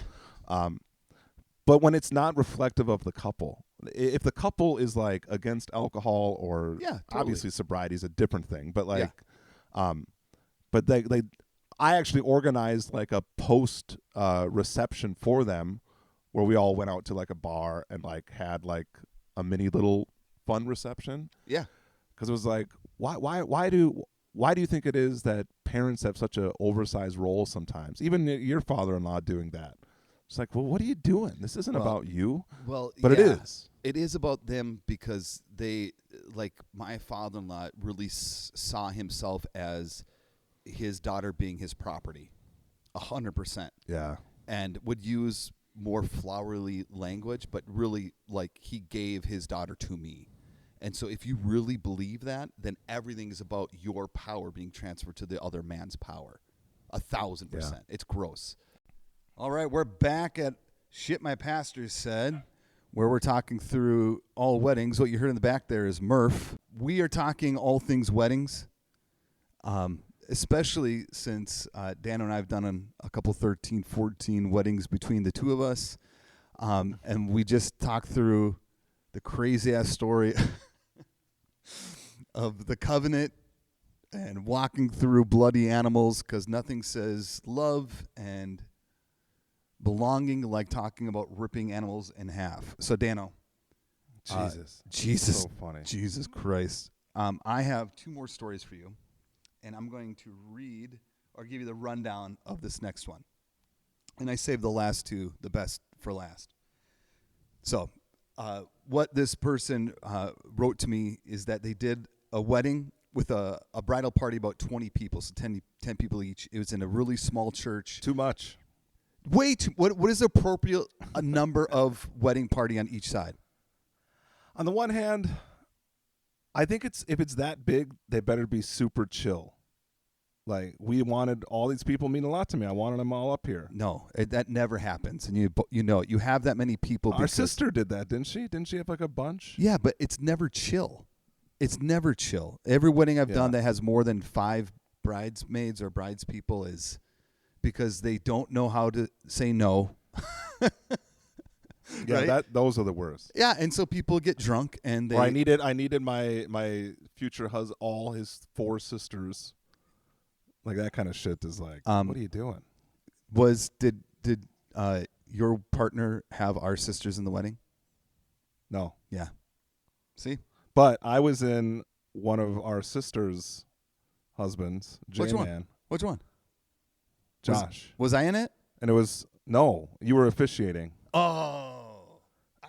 But when it's not reflective of the couple, if the couple is like against alcohol or obviously sobriety is a different thing, but like, but I actually organized like a post reception for them where we all went out to like a bar and like had like a mini little fun reception. Yeah. Because it was like, why do you think it is that parents have such a oversized role sometimes? Even your father-in-law doing that. It's like, well, what are you doing? This isn't about you. Well, but it is. It is about them because they, like my father-in-law really saw himself as his daughter being his property, 100%. Yeah. And would use more flowery language, but really like he gave his daughter to me. And so if you really believe that, then everything is about your power being transferred to the other man's power. 1,000%. Yeah. It's gross. All right, we're back at Shit My Pastor Said. where we're talking through all weddings. What you heard in the back there is Murph. We are talking all things weddings, especially since Dano and I have done a couple 13, 14 weddings between the two of us. And we just talked through the crazy-ass story of the covenant and walking through bloody animals, because nothing says love and belonging like talking about ripping animals in half. So, Dano. Jesus. So funny. Jesus Christ. I have two more stories for you, and I'm going to read or give you the rundown of this next one. And I saved the last two, the best, for last. So, what this person wrote to me is that they did a wedding with a bridal party, about 20 people, so 10 people each. It was in a really small church. Too much. Way too. What is appropriate a number of wedding party on each side? On the one hand, I think if it's that big, they better be super chill. Like, we wanted all these people mean a lot to me. I wanted them all up here. No, that never happens. And you have that many people. Our sister did that, didn't she? Didn't she have like a bunch? Yeah, but it's never chill. It's never chill. Every wedding I've done that has more than 5 bridesmaids or bridespeople is because they don't know how to say no. Yeah, right? Those are the worst. Yeah, and so people get drunk and they. Or I needed my future husband, all his 4 sisters. Like, that kind of shit is like, what are you doing? Did your partner have our sisters in the wedding? No. Yeah. See? But I was in one of our sisters' husbands, J-Man. Which one? Josh. Was I in it? And it was, no, you were officiating. Oh.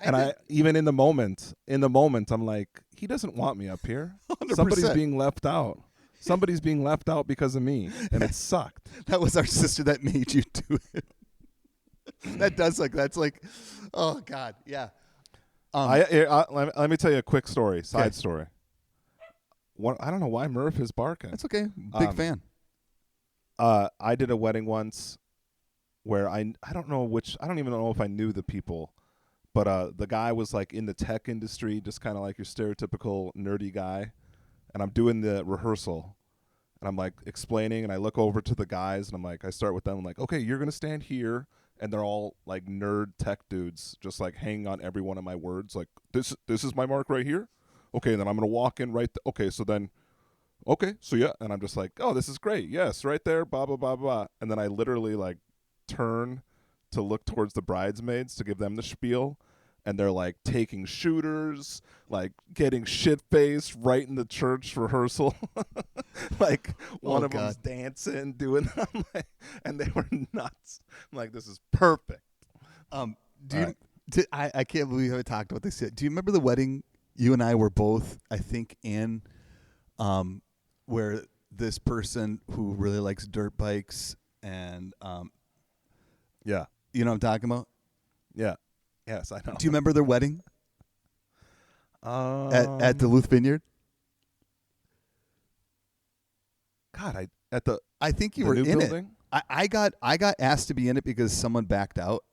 I even in the moment, I'm like, he doesn't want me up here. 100%. Somebody's being left out. Somebody's being left out because of me, and it sucked. That was our sister that made you do it. That's like, oh God, yeah. Let me tell you a quick story, side story. I don't know why Murph is barking. That's okay. Big fan. I did a wedding once where I don't even know if I knew the people, but the guy was like in the tech industry, just kind of like your stereotypical nerdy guy. And I'm doing the rehearsal, and I'm like explaining, and I look over to the guys, and I start with them. I'm like, okay, you're going to stand here. And they're all like nerd tech dudes, just like hanging on every one of my words. Like, this is my mark right here. Okay, and then I'm going to walk in right. Okay, so yeah. And I'm just like, oh, this is great. Yes, right there, blah, blah, blah, blah. And then I literally like turn to look towards the bridesmaids to give them the spiel. And they're like taking shooters, like getting shit-faced right in the church rehearsal. Like one of them's dancing, doing that. And they were nuts. I'm like, this is perfect. I can't believe I talked about this yet. Do you remember the wedding you and I were both, I think, in where this person who really likes dirt bikes and yeah. You know what I'm talking about? Yeah. Yes, I know. Do you remember their wedding? At Duluth Vineyard? God, I think you were in building? it. I got asked to be in it because someone backed out.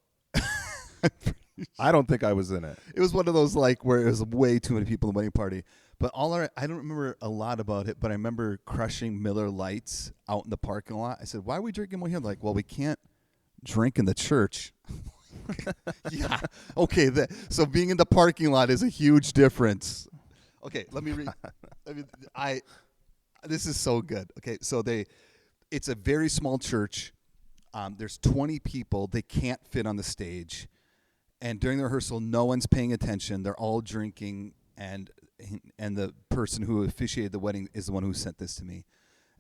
I don't think I was in it. It was one of those like where it was way too many people in the wedding party. But I don't remember a lot about it, but I remember crushing Miller Lights out in the parking lot. I said, "Why are we drinking more here?" They're like, well, we can't drink in the church. Yeah. Okay. So being in the parking lot is a huge difference. Okay. Let me read. This is so good. Okay. So it's a very small church. There's 20 people. They can't fit on the stage. And during the rehearsal, no one's paying attention. They're all drinking. And the person who officiated the wedding is the one who sent this to me.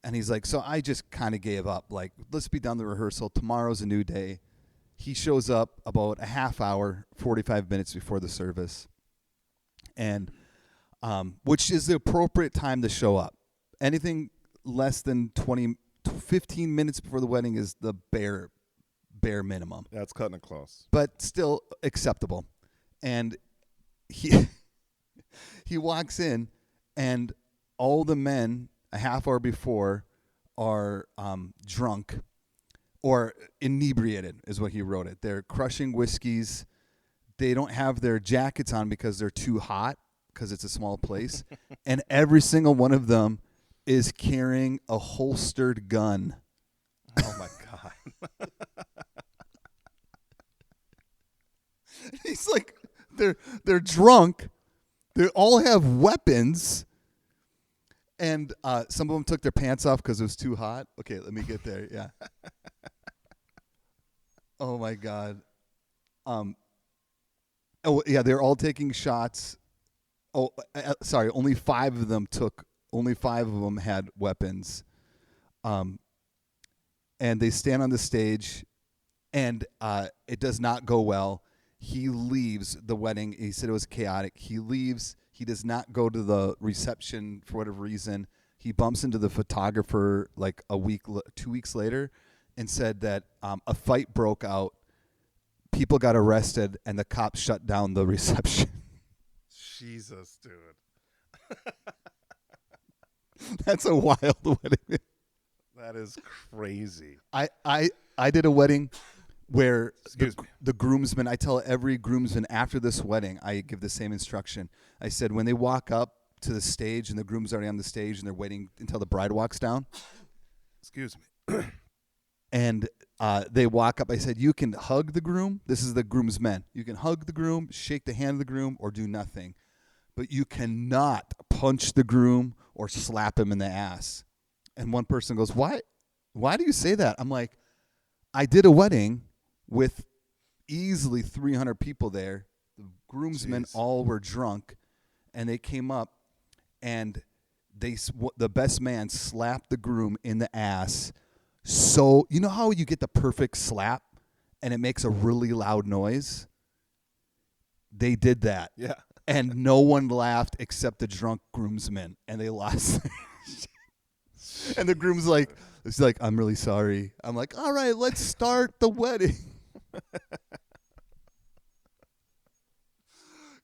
And he's like, so I just kind of gave up. Like, let's be done the rehearsal. Tomorrow's a new day. He shows up about a half hour, 45 minutes before the service, and which is the appropriate time to show up. Anything less than 15 minutes before the wedding is the bare minimum. That's cutting it close. But still acceptable. And he walks in, and all the men a half hour before are drunk. Or inebriated is what he wrote it. They're crushing whiskeys. they don't have their jackets on because they're too hot because it's a small place. And every single one of them is carrying a holstered gun. Oh, my God. He's like, they're drunk. They all have weapons. And some of them took their pants off because it was too hot. Okay, let me get there. Yeah. Oh, my God. Oh, yeah, they're all taking shots. Oh, sorry, only 5 of them had weapons. And they stand on the stage, and it does not go well. He leaves the wedding. He said it was chaotic. He leaves. He does not go to the reception for whatever reason. He bumps into the photographer like 2 weeks later and said that a fight broke out. People got arrested, and the cops shut down the reception. Jesus, dude. That's a wild wedding. That is crazy. I did a wedding where Excuse me. the groomsmen, I tell every groomsman after this wedding, I give the same instruction. I said, when they walk up to the stage and the groom's already on the stage and they're waiting until the bride walks down. Excuse me. And they walk up. I said, you can hug the groom. This is the groomsmen. You can hug the groom, shake the hand of the groom, or do nothing. But you cannot punch the groom or slap him in the ass. And one person goes, why do you say that? I'm like, I did a wedding with easily 300 people there. The groomsmen all were drunk, and they came up, and the best man slapped the groom in the ass. So you know how you get the perfect slap, and it makes a really loud noise? They did that. Yeah. And no one laughed except the drunk groomsmen, and they lost their shit. And the groom's like, I'm really sorry. I'm like, all right, let's start the wedding.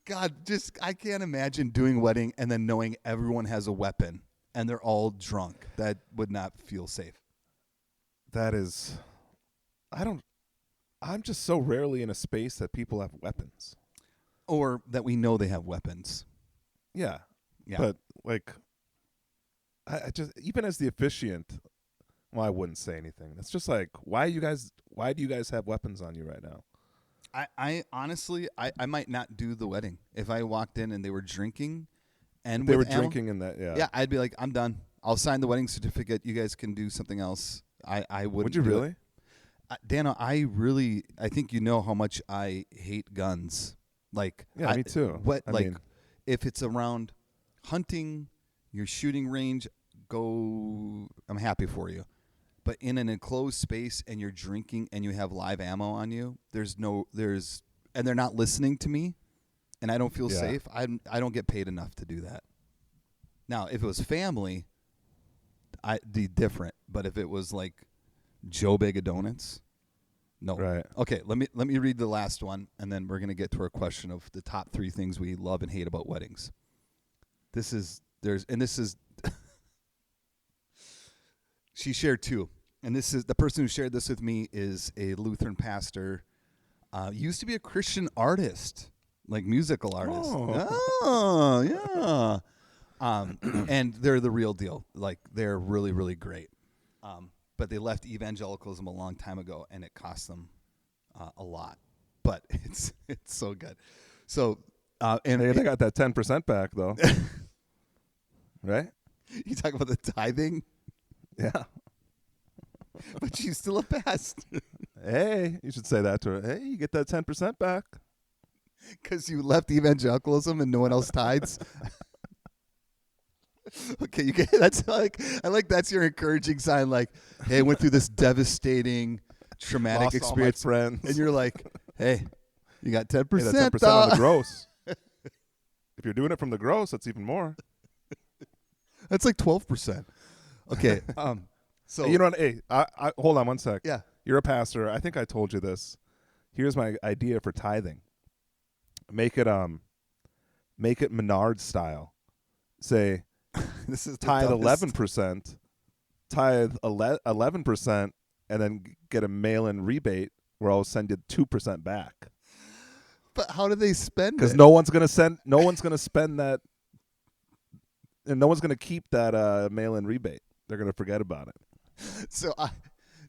God, I can't imagine doing a wedding and then knowing everyone has a weapon and they're all drunk. That would not feel safe. That is, I'm just so rarely in a space that people have weapons. Or that we know they have weapons. Yeah. Yeah. But like, I just, even as the officiant, well, I wouldn't say anything. It's just like, why do you guys have weapons on you right now? I honestly, I might not do the wedding. If I walked in and they were drinking and They were with ammo, drinking in that, yeah. Yeah, I'd be like, I'm done. I'll sign the wedding certificate. You guys can do something else. I wouldn't. Would you do really? it. Dano, I think you know how much I hate guns. Like, Yeah, me too. If it's around hunting, your shooting range, I'm happy for you. But in an enclosed space and you're drinking and you have live ammo on you, and they're not listening to me, and I don't feel safe. I don't get paid enough to do that. Now, if it was family, I'd be different. But if it was like Joe Bag of Donuts, no. Right. Okay, let me read the last one, and then we're gonna get to our question of the top 3 things we love and hate about weddings. She shared 2, and this is the person who shared this with me is a Lutheran pastor. Used to be a Christian artist, like musical artist. Oh yeah. And they're the real deal. Like, they're really, really great. But they left evangelicalism a long time ago, and it cost them a lot. But it's so good. So, and They got that 10% back though, right? You talk about the tithing, Yeah. but she's still a pastor Hey, you should say that to her. Hey, you get that 10% back. because you left evangelicalism and no one else tithes. Okay, you get that's that's your encouraging sign. Like, hey, I went through this devastating, traumatic Lost experience, all my friends. and you're like, hey, you got 10%. Hey, that's 10% on the gross. If you're doing it from the gross, that's even more. That's like 12%. Okay. So Hey, you know what? Hey, I hold on one sec. Yeah. You're a pastor. I think I told you this. Here's my idea for tithing. Make it Menard style. Say, this is tithe 11%, tithe 11%, and then get a mail-in rebate where I'll send you 2% back. But how do they spend it? Because no one's gonna spend that, and no one's gonna keep that mail-in rebate. They're gonna forget about it. So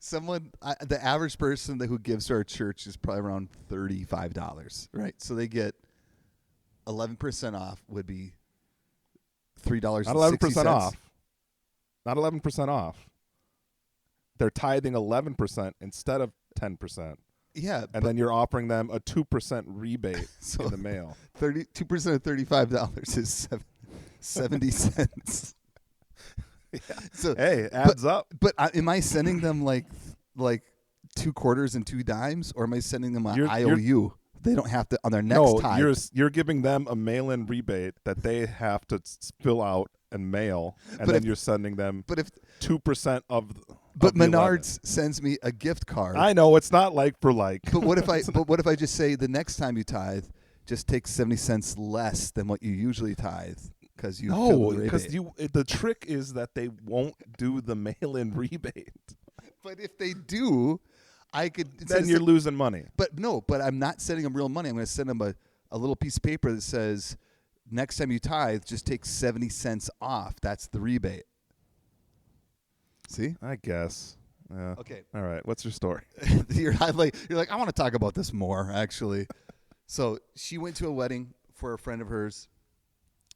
the average person who gives to our church is probably around $35, right? So they get 11% off would be $3.60. Not 11% off. Not 11% off. They're tithing 11% instead of 10%. Yeah, and then you're offering them a 2% rebate so in the mail. 2% of $35 is 70 cents. Yeah. So hey, it adds up. But am I sending them like 2 quarters and 2 dimes, or am I sending them an IOU? They don't have to on their next tithe. You're giving them a mail-in rebate that they have to fill out and mail, and then you're sending them 2% of. But Menards sends me a gift card. I know it's not like for like. But what if I just say the next time you tithe, just take 70 cents less than what you usually tithe because you because the trick is that they won't do the mail-in rebate. But if they do, I could. Then you're losing money. But I'm not sending them real money. I'm going to send them a little piece of paper that says, next time you tithe, just take 70 cents off. That's the rebate. See? I guess. Yeah. Okay. All right. What's your story? You're like, I want to talk about this more, actually. So she went to a wedding for a friend of hers.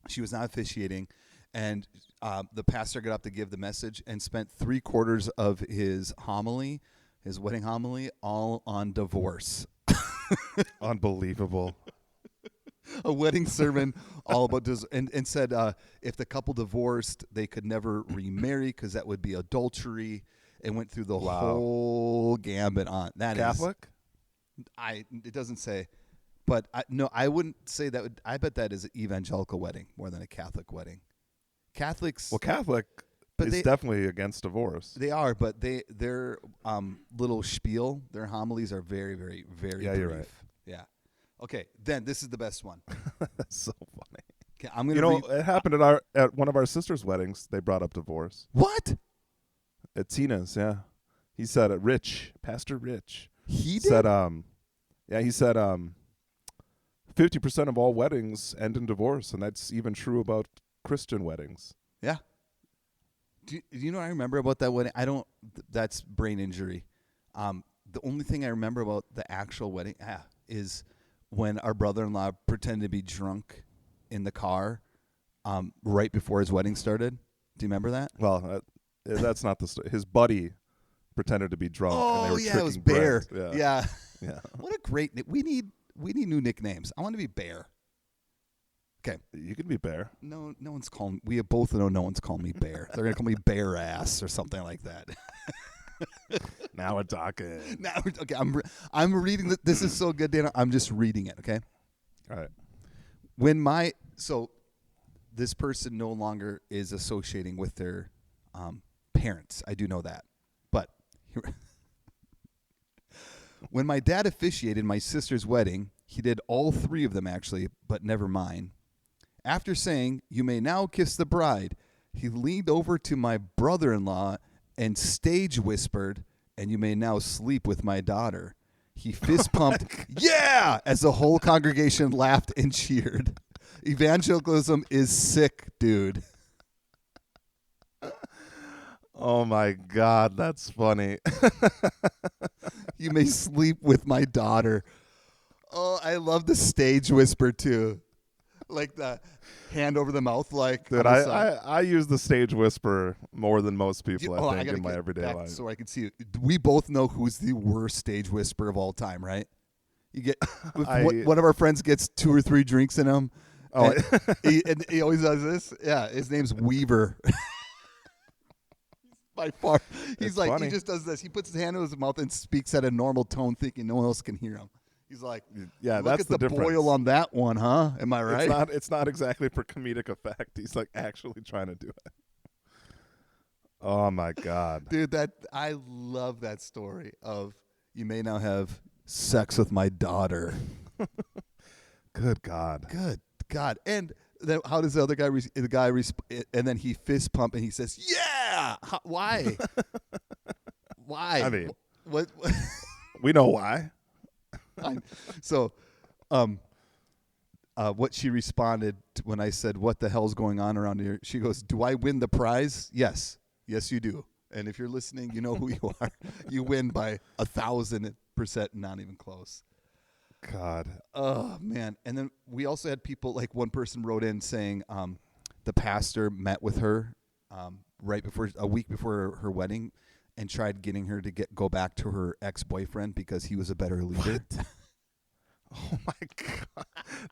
She was not officiating. And the pastor got up to give the message and spent 3/4 of his homily, his wedding homily, all on divorce. Unbelievable. A wedding sermon all about this, and said if the couple divorced, they could never remarry because that would be adultery, and went through the whole gambit on that. Catholic? It doesn't say, but I wouldn't say that. I bet that is an evangelical wedding more than a Catholic wedding. Catholics, Catholic is definitely against divorce. They are, but their little spiel, their homilies are very, very, very brief. You're right. Yeah. Okay, then this is the best one. That's so funny. Okay, I'm gonna. It happened at one of our sister's weddings. They brought up divorce. What? At Tina's, yeah. He said Pastor Rich. He said, he said, 50% of all weddings end in divorce, and that's even true about Christian weddings. Yeah. Do you know what I remember about that wedding? That's brain injury. The only thing I remember about the actual wedding is when our brother-in-law pretended to be drunk in the car right before his wedding started. Do you remember that? Well, that's not the story. His buddy pretended to be drunk. and they were it was Bear. Brett. Yeah. Yeah. What a great we need new nicknames. I want to be Bear. Okay. You can be Bear. No one's calling. We both know no one's calling me Bear. They're gonna call me Bear Ass or something like that. Now we're talking. Okay. I'm reading. This is so good, Dana. I'm just reading it. Okay. All right. So this person no longer is associating with their parents. I do know that, but when my dad officiated my sister's wedding, he did all 3 of them actually, but never mine. After saying, "You may now kiss the bride," he leaned over to my brother-in-law and stage whispered, "And you may now sleep with my daughter." He fist pumped, "Yeah!" as the whole congregation laughed and cheered. Evangelicalism is sick, dude. Oh, my God. That's funny. You may sleep with my daughter. Oh, I love the stage whisper, too. Like the hand over the mouth, like. Dude, I use the stage whisper more than most people, I think, in my everyday life. So I can see it. We both know who's the worst stage whisperer of all time, right? You get one of our friends gets 2 or 3 drinks in him. Oh, and he always does this. Yeah, his name's Weaver. By far, he's like funny. He just does this. He puts his hand in his mouth and speaks at a normal tone, thinking no one else can hear him. He's like, "Yeah, look that's at the difference. boil on that one, huh? Am I right?" It's not exactly for comedic effect. He's like actually trying to do it. Oh my God, dude! I love that story of you may now have sex with my daughter. Good God. Good God. And then how does the other guy, and then he fist pump and he says, "Yeah." Why? Why? I mean, what? We know why. So, what she responded when I said, "What the hell's going on around here?" She goes, "Do I win the prize?" Yes, you do. And if you're listening, you know who you are. You win by 1,000%, not even close. God. Oh man! And then we also had people like one person wrote in saying the pastor met with her a week before her wedding, and tried getting her to go back to her ex-boyfriend because he was a better leader. Oh my God.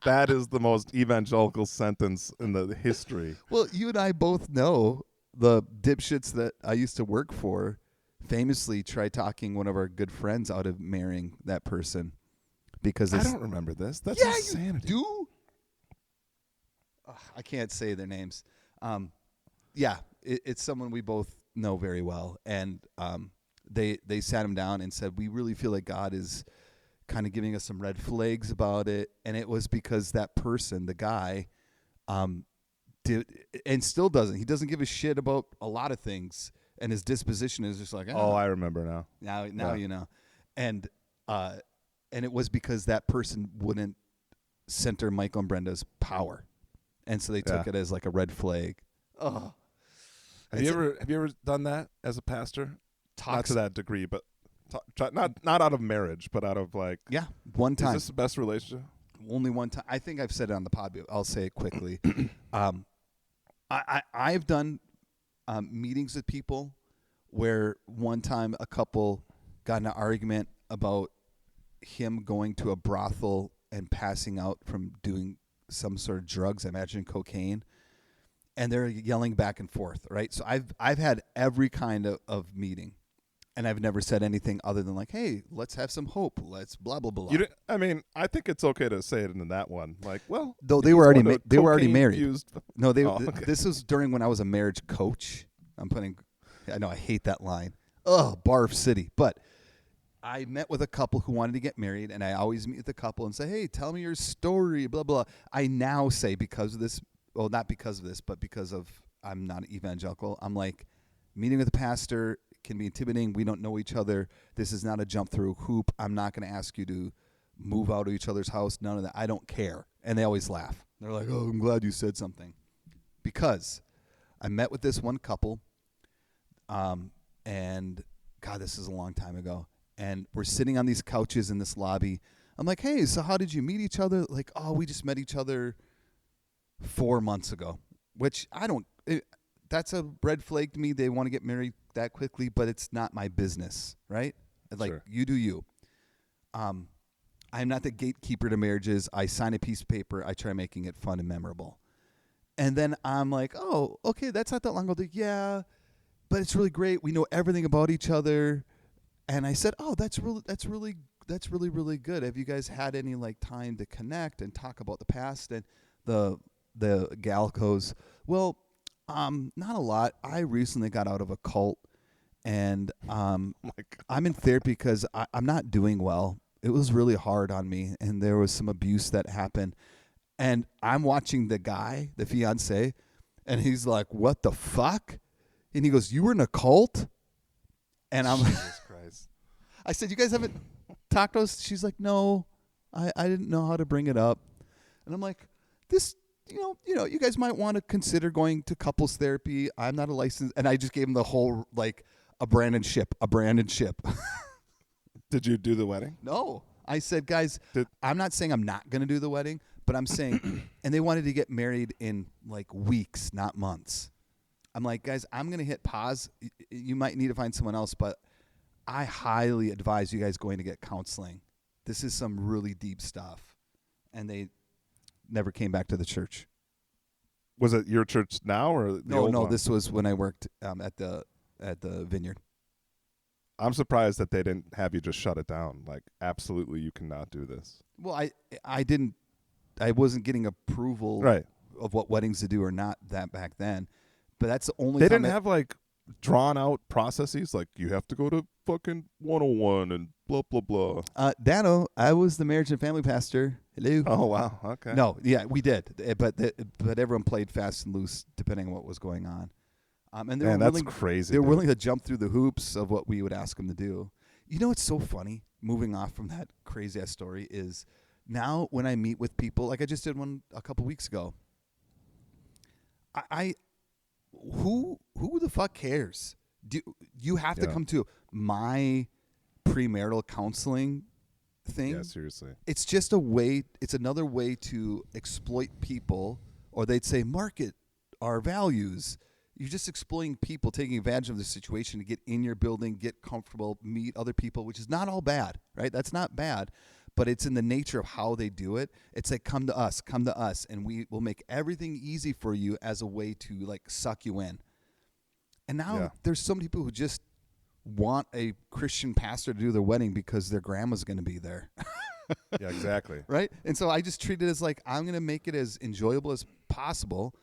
That is the most evangelical sentence in the history. Well, you and I both know the dipshits that I used to work for famously tried talking one of our good friends out of marrying that person because I don't remember this. That's insanity. You do? I can't say their names. It's someone we both know very well, and they sat him down and said, "We really feel like God is kind of giving us some red flags about it," and it was because that person, the guy, did and still doesn't. He doesn't give a shit about a lot of things, and his disposition is just like, oh, I remember now. Now Yeah. you know, and it was because that person wouldn't center Michael and Brenda's power, and so they took it as like a red flag. Oh, Have you ever done that as a pastor? Not to that degree, but not out of marriage, but out of like. Yeah, one time. Is this the best relationship? Only one time. I think I've said it on the pod, but I'll say it quickly. I've done meetings with people where one time a couple got in an argument about him going to a brothel and passing out from doing some sort of drugs, I imagine cocaine, and they're yelling back and forth, right? So I've had every kind of meeting, and I've never said anything other than like, hey, let's have some hope. Let's blah, blah, blah. I think it's okay to say it in that one. Like, well, though they were already married. Used. No, okay. This was during when I was a marriage coach. I know I hate that line. Ugh, barf city. But I met with a couple who wanted to get married, and I always meet with the couple and say, hey, tell me your story, blah, blah. I now say because of this, well, not because of this, but because of I'm not evangelical, I'm like, meeting with the pastor can be intimidating. We don't know each other. This is not a jump through hoop. I'm not going to ask you to move out of each other's house. None of that. I don't care. And they always laugh. They're like, oh, I'm glad you said something. Because I met with this one couple, and God, this is a long time ago. And we're sitting on these couches in this lobby. I'm like, hey, so how did you meet each other? Like, oh, we just met each other 4 months ago, which that's a red flag to me. They want to get married that quickly, but it's not my business, right? Like, sure. You do you. I'm not the gatekeeper to marriages. I sign a piece of paper. I try making it fun and memorable. And then I'm like, oh, okay, that's not that long ago. Yeah, but it's really great. We know everything about each other. And I said, oh, that's really good. Have you guys had any like time to connect and talk about the past? And the gal goes, well, not a lot. I recently got out of a cult, and I'm in therapy because I'm not doing well. It was really hard on me, and there was some abuse that happened. And I'm watching the guy, the fiance, and he's like, what the fuck? And he goes, you were in a cult? And I'm Jesus Christ. I said, you guys haven't talked to us? She's like, no, I didn't know how to bring it up. And I'm like, this, you guys might want to consider going to couples therapy. I'm not a licensed, and I just gave him the whole, like, a Brandon ship. Did you do the wedding? No. I said, guys, I'm not saying I'm not going to do the wedding, but I'm saying, and they wanted to get married in, like, weeks, not months. I'm like, guys, I'm going to hit pause. You might need to find someone else, but I highly advise you guys going to get counseling. This is some really deep stuff. And they never came back to the church. Was it your church now or the old one? This was when I worked at the vineyard. I'm surprised that they didn't have you just shut it down. Like, absolutely, you cannot do this. Well, I wasn't getting approval of what weddings to do or not that back then. But that's the only They time didn't have, like, drawn-out processes? Like, you have to go to fucking 101 and blah, blah, blah. Dano, I was the marriage and family pastor. Hello. Oh, wow. Okay. No, yeah, we did. But everyone played fast and loose depending on what was going on. And they were that's crazy. They were willing to jump through the hoops of what we would ask them to do. You know what's so funny, moving off from that crazy-ass story, is Now when I meet with people, like I just did one a couple weeks ago, I who the fuck cares? Do you have to come to my premarital counseling thing? Yeah, seriously. It's just a way. It's another way to exploit people, or they'd say market our values. You're just exploiting people, taking advantage of the situation to get in your building, get comfortable, meet other people, which is not all bad, right? That's not bad, but it's in the nature of how they do it. It's like, come to us, and we will make everything easy for you as a way to like suck you in. And now there's so many people who just want a Christian pastor to do their wedding because their grandma's going to be there. Yeah, exactly. Right? And so I just treat it as like, I'm going to make it as enjoyable as possible.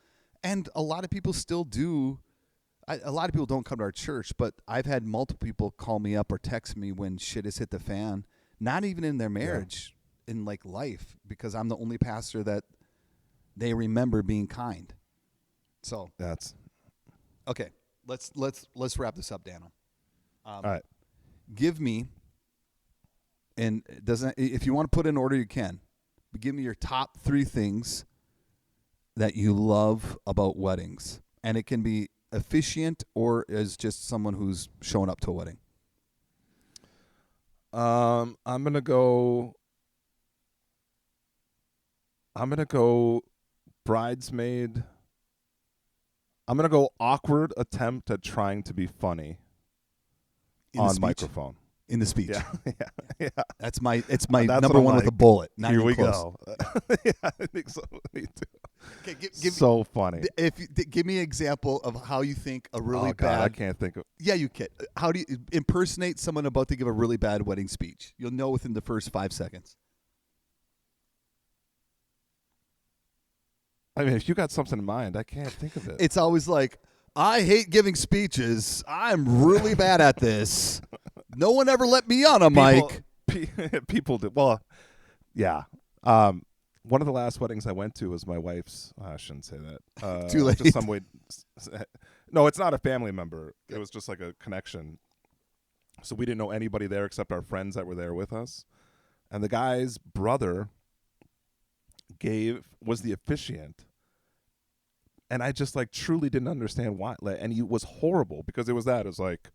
And a lot of people still do. A lot of people don't come to our church, but I've had multiple people call me up or text me when shit has hit the fan, not even in their marriage, in like life, because I'm the only pastor that they remember being kind. So that's okay. Let's wrap this up, Dano. all right. Give me, and if you want to put in order, you can. But give me your top 3 things that you love about weddings, and it can be officiant or as just someone who's showing up to a wedding. I'm gonna go bridesmaid. I'm gonna go awkward attempt at trying to be funny on microphone. In the speech. Yeah. It's my number one with a bullet. Not Here even we close. go. Yeah, I think so. Me too. Okay, so funny. Give me an example of how you think a really bad. I can't think of. Yeah, you can. How do you impersonate someone about to give a really bad wedding speech? You'll know within the first 5 seconds. I mean, if you got something in mind, I can't think of it. It's always like, I hate giving speeches. I'm really bad at this. No one ever let me on a mic. People do. Well, yeah. One of the last weddings I went to was my wife's. I shouldn't say that. Too late. Just some way. No, it's not a family member. It was just like a connection. So we didn't know anybody there except our friends that were there with us. And the guy's brother was the officiant. And I just like truly didn't understand why. And he was horrible because it was that. It was like,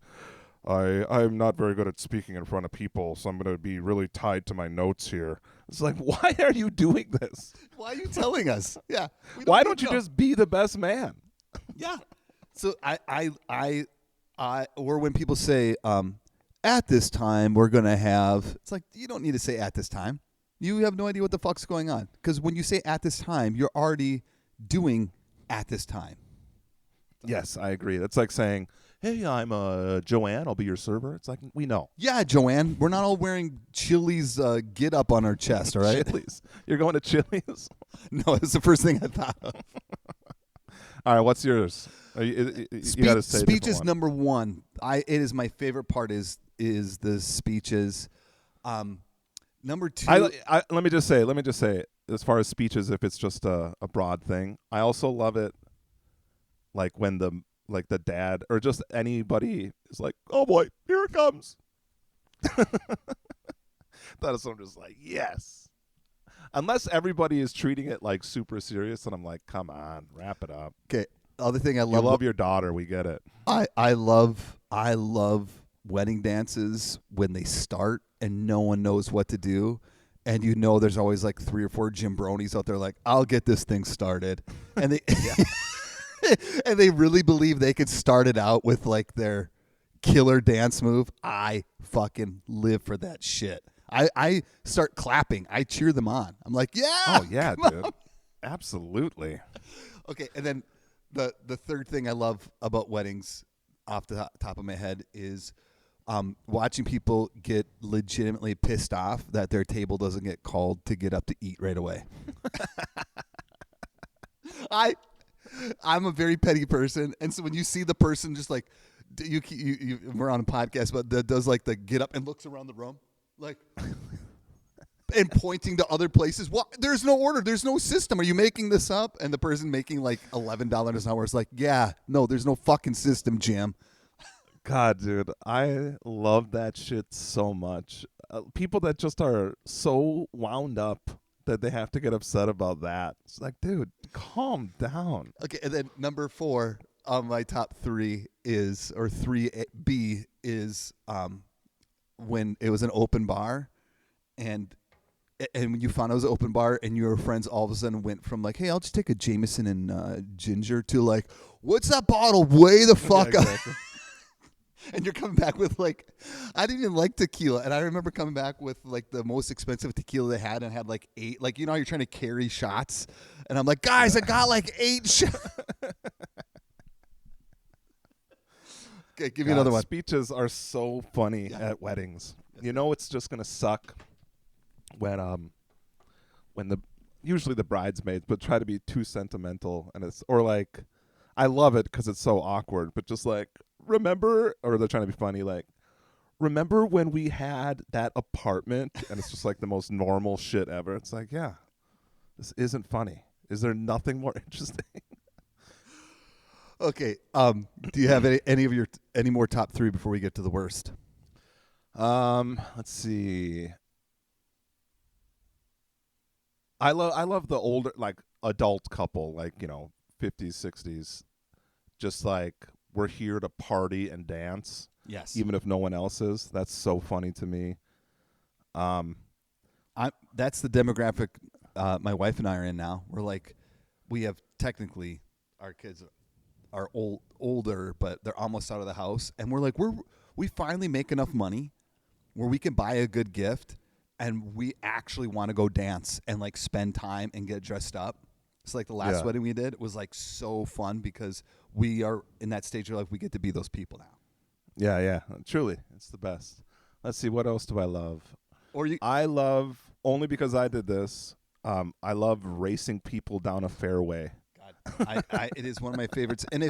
I'm not very good at speaking in front of people, so I'm going to be really tied to my notes here. It's like, why are you doing this? Why are you telling us? Yeah. Why don't you just be the best man? Yeah. So or when people say, at this time we're going to have, it's like, you don't need to say at this time. You have no idea what the fuck's going on. Because when you say at this time, you're already doing at this time. Yes, I agree. That's like saying, hey, I'm Joanne. I'll be your server. It's like, we know. Yeah, Joanne. We're not all wearing Chili's get up on our chest, all right? Chili's. You're going to Chili's? No, it's the first thing I thought of. All right, what's yours? You gotta say speech is one. number 1. It is my favorite part is the speeches. Number 2. Let me just say, as far as speeches, if it's just a broad thing, I also love it. Like when the dad or just anybody is like, oh boy, here it comes. That is, I'm just like, yes. Unless everybody is treating it like super serious, and I'm like, come on, wrap it up. Okay. Other thing I You love your daughter, we get it. I love wedding dances when they start and no one knows what to do. And there's always like 3 or 4 Jimbronies out there like, I'll get this thing started. And they and they really believe they could start it out with like their killer dance move. I fucking live for that shit. I start clapping. I cheer them on. I'm like, yeah. Oh, yeah, dude. Absolutely. Okay, and then the third thing I love about weddings off the top of my head is watching people get legitimately pissed off that their table doesn't get called to get up to eat right away. I'm a very petty person, and so when you see the person just like we're on a podcast, but that does like the get up and looks around the room like and pointing to other places. Well, there's no order, there's no system. Are you making this up? And the person making like $11 an hour is like, yeah, no, there's no fucking system, Jim. God, dude, I love that shit so much. People that just are so wound up that they have to get upset about that. It's like, dude, calm down. Okay, and then number 4 on my top 3 is, or 3B is, when it was an open bar, and when you found it was an open bar, and your friends all of a sudden went from like, hey, I'll just take a Jameson and ginger, to like, what's that bottle? Way the fuck up. And you're coming back with like, I didn't even like tequila, and I remember coming back with like the most expensive tequila they had, and had like 8, like, you know how you're trying to carry shots, and I'm like, guys, I got like 8 shots. Okay, give me another one. Speeches are so funny at weddings. You know, it's just gonna suck when usually the bridesmaids, but try to be too sentimental, and it's, or like, I love it because it's so awkward, but just like, remember, or they're trying to be funny, like, remember when we had that apartment, and it's just like the most normal shit ever. It's like, yeah, this isn't funny. Is there nothing more interesting? Okay. Do you have any more top 3 before we get to the worst? Let's see. I love the older, like, adult couple, like, you know, 50s, 60s, just like, we're here to party and dance. Yes. Even if no one else is. That's so funny to me. That's the demographic my wife and I are in now. We're like, we have technically, our kids are older, but they're almost out of the house, and we're like, we finally make enough money where we can buy a good gift, and we actually want to go dance and like spend time and get dressed up. It's like the last wedding we did was like so fun because we are in that stage where like we get to be those people now. Yeah, truly, it's the best. Let's see, what else do I love? I love, only because I did this, I love racing people down a fairway. God, it is one of my favorites. And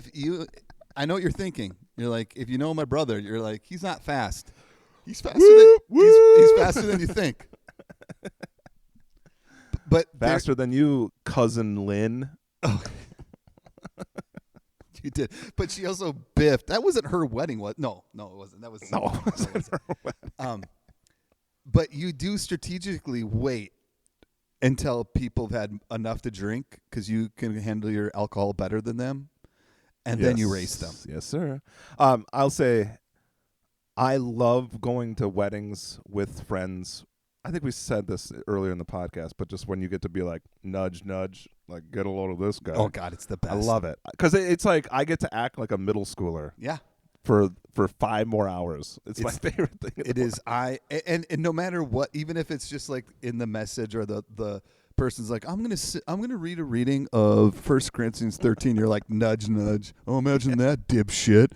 I know what you're thinking. You're like, if you know my brother, you're like, he's not fast. He's faster he's faster than you think. But faster than you, cousin Lynn. Oh. You did, but she also biffed. That wasn't her wedding, was? No, it wasn't. That wasn't her wedding. But you do strategically wait until people have had enough to drink because you can handle your alcohol better than them, and then you race them. Yes, sir. I'll say, I love going to weddings with friends. I think we said this earlier in the podcast, but just when you get to be like, nudge, nudge, like, get a load of this guy. Oh, God, it's the best. I love it. Because it's like I get to act like a middle schooler. Yeah. For 5 more hours. It's my favorite thing. It is. And no matter what, even if it's just like in the message or the person's like, I'm gonna read a reading of 1 Corinthians 13. You're like, nudge, nudge. Oh, imagine that, dipshit.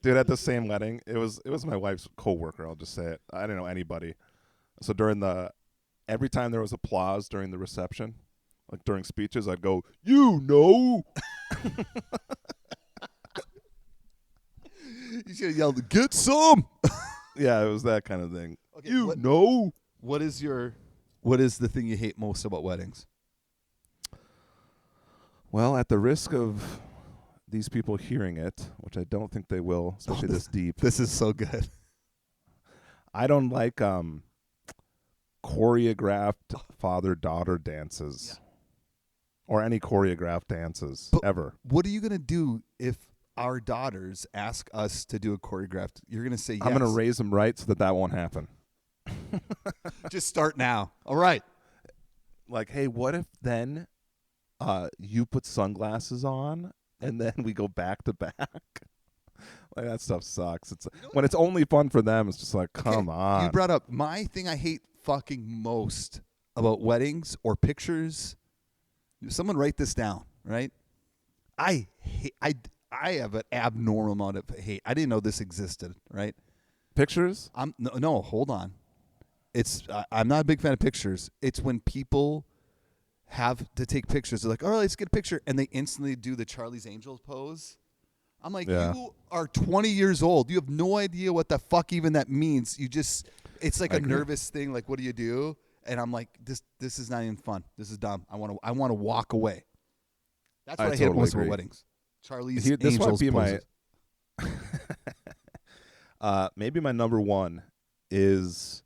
Dude, at the same wedding, it was my wife's coworker. I'll just say it. I didn't know anybody. So every time there was applause during the reception, like during speeches, I'd go, you know. You should have yelled, get some. Yeah, it was that kind of thing. Okay, you know. What is the thing you hate most about weddings? Well, at the risk of these people hearing it, which I don't think they will, especially this deep. This is so good. I don't like choreographed father-daughter dances or any choreographed dances ever. What are you going to do if our daughters ask us to do a choreographed? You're going to say yes. I'm going to raise them right so that won't happen. Just start now. All right. Like, hey, what if then you put sunglasses on and then we go back to back? Like, that stuff sucks. It's when it's only fun for them, it's just like, come on. You brought up my thing I hate fucking most about weddings or pictures. Someone write this down, right? I have an abnormal amount of hate. I didn't know this existed, right? Pictures? No, hold on. I'm not a big fan of pictures. It's when people have to take pictures. They're like, all right, let's get a picture. And they instantly do the Charlie's Angels pose. I'm like, you are 20 years old. You have no idea what the fuck even that means. It's like a nervous thing. Like, what do you do? And I'm like, this is not even fun. This is dumb. I want to walk away. That's what I hate most about weddings. Charlie's Angels this might be maybe my number one is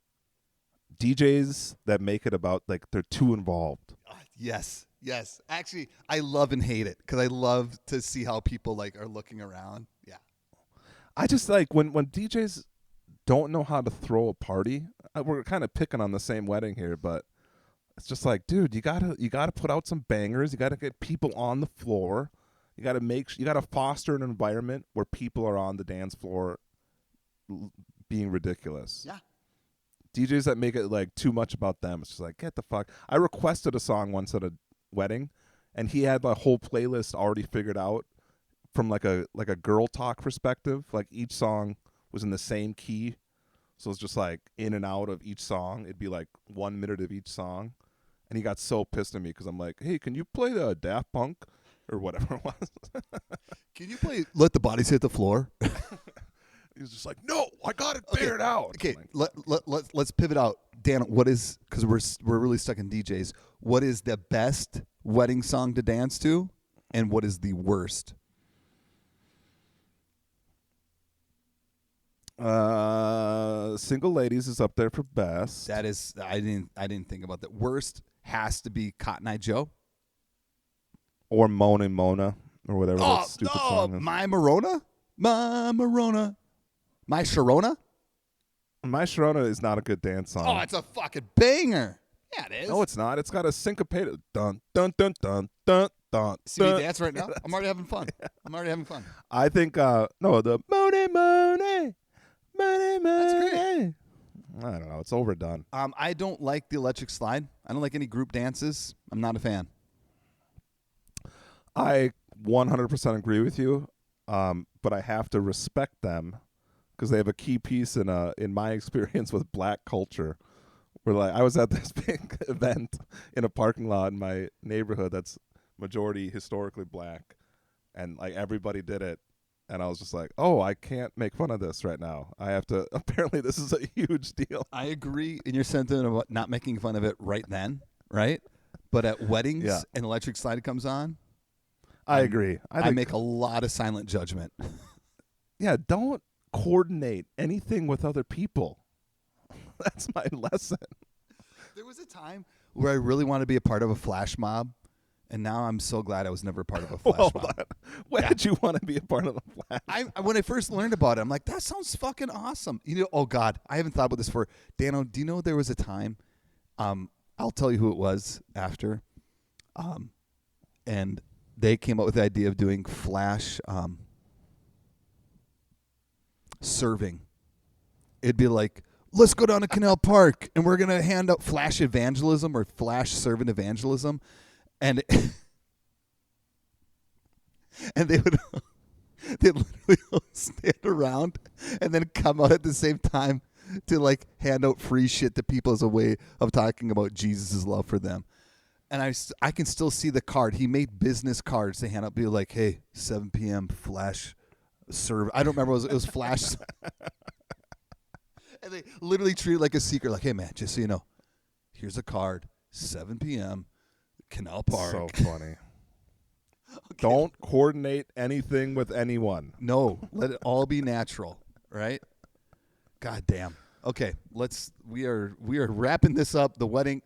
DJs that make it about like they're too involved. Yes. Actually, I love and hate it because I love to see how people like are looking around. Yeah. I just like when DJs don't know how to throw a party. We're kind of picking on the same wedding here, but it's just like, dude, you gotta put out some bangers. You gotta get people on the floor. You gotta foster an environment where people are on the dance floor being ridiculous. Yeah. DJs that make it like too much about them. It's just like, get the fuck. I requested a song once at a wedding, and he had my whole playlist already figured out from like a girl talk perspective. Like each song was in the same key, so it's just like in and out of each song. It'd be like 1 minute of each song, and he got so pissed at me because I'm like, hey, can you play the Daft Punk or whatever it was? Can you play Let the Bodies Hit the Floor? He was just like, no, I got it figured out. Okay, Like, let's pivot out. Dan, what is, because we're really stuck in DJs, what is the best wedding song to dance to, and what is the worst? Single Ladies is up there for best. That is, I didn't think about that. Worst has to be Cotton Eye Joe. Or Mona Mona or whatever that stupid song is. My Sharona? My Sharona is not a good dance song. Oh, it's a fucking banger. Yeah, it is. No, it's not. It's got a syncopated dun dun dun dun dun dun. See me dance right now? I'm already having fun. I think no, the Mona Mona Mona Mona. That's great. I don't know. It's overdone. I don't like the electric slide. I don't like any group dances. I'm not a fan. I 100% agree with you, but I have to respect them because they have a key piece in my experience with black culture. Where like I was at this big event in a parking lot in my neighborhood that's majority historically black, and like everybody did it, and I was just like, oh, I can't make fun of this right now. I have to. Apparently, this is a huge deal. I agree in your sentiment about not making fun of it right then, right? But at weddings, an electric slide comes on. I agree. I make a lot of silent judgment. Yeah, don't coordinate anything with other people. That's my lesson. There was a time where I really wanted to be a part of a flash mob, and now I'm so glad I was never part of a flash mob. When did you want to be a part of the flash? When I first learned about it, I'm like, that sounds fucking awesome. You know, oh God, I haven't thought about this for Dano. Do you know there was a time? I'll tell you who it was after, and they came up with the idea of doing flash serving. It'd be like, let's go down to Canal Park, and we're going to hand out flash evangelism or flash servant evangelism. And they would they'd literally stand around and then come out at the same time to like hand out free shit to people as a way of talking about Jesus' love for them. And I can still see the card. He made business cards to hand out, be like, hey, 7 p.m. flash serve. I don't remember. It was flash. And they literally treat it like a secret. Like, hey, man, just so you know, here's a card, 7 p.m., Canal Park. So funny. Okay. Don't coordinate anything with anyone. No, let it all be natural, right? God damn. Okay, we are wrapping this up. The wedding,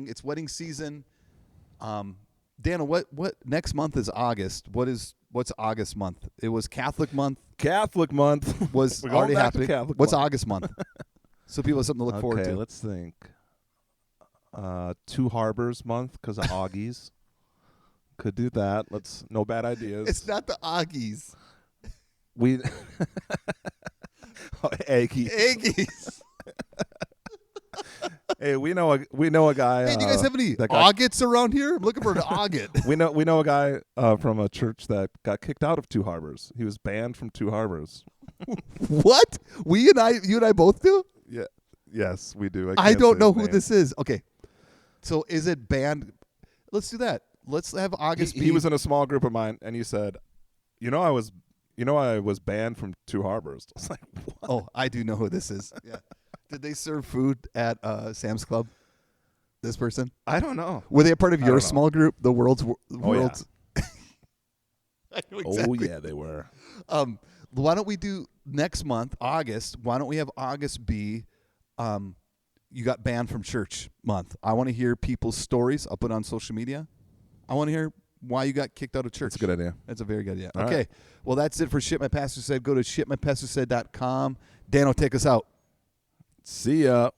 it's wedding season. Dana, what next month is August? What's August month? It was Catholic month. Catholic month was already happening. What's month. August month? So people have something to look forward to. Okay, let's think. Two Harbors month because of Augies. Could do that. No bad ideas. It's not the Augies. We Aggies. Eggies. Hey, we know a guy. Hey, do you guys have any Augets around here? I'm looking for an Auget. we know a guy from a church that got kicked out of Two Harbors. He was banned from Two Harbors. What? You and I both do? Yeah. Yes, we do. I don't know who this is. Okay. So is it banned? Let's do that. Let's have August. He was in a small group of mine, and he said, I was banned from Two Harbors. I was like, what? Oh, I do know who this is. Yeah. Did they serve food at Sam's Club? This person? I don't know. Were they a part of your small group? The world's. Yeah. I know exactly. Oh yeah, they were. Why don't we do next month, August? Why don't we have August be, you got banned from church month. I want to hear people's stories. I'll put it on social media. I want to hear why you got kicked out of church. That's a good idea. That's a very good idea. All Okay. right. Well, that's it for Shit My Pastor Said. Go to shitmypastorsaid.com. Dano, take us out. See ya.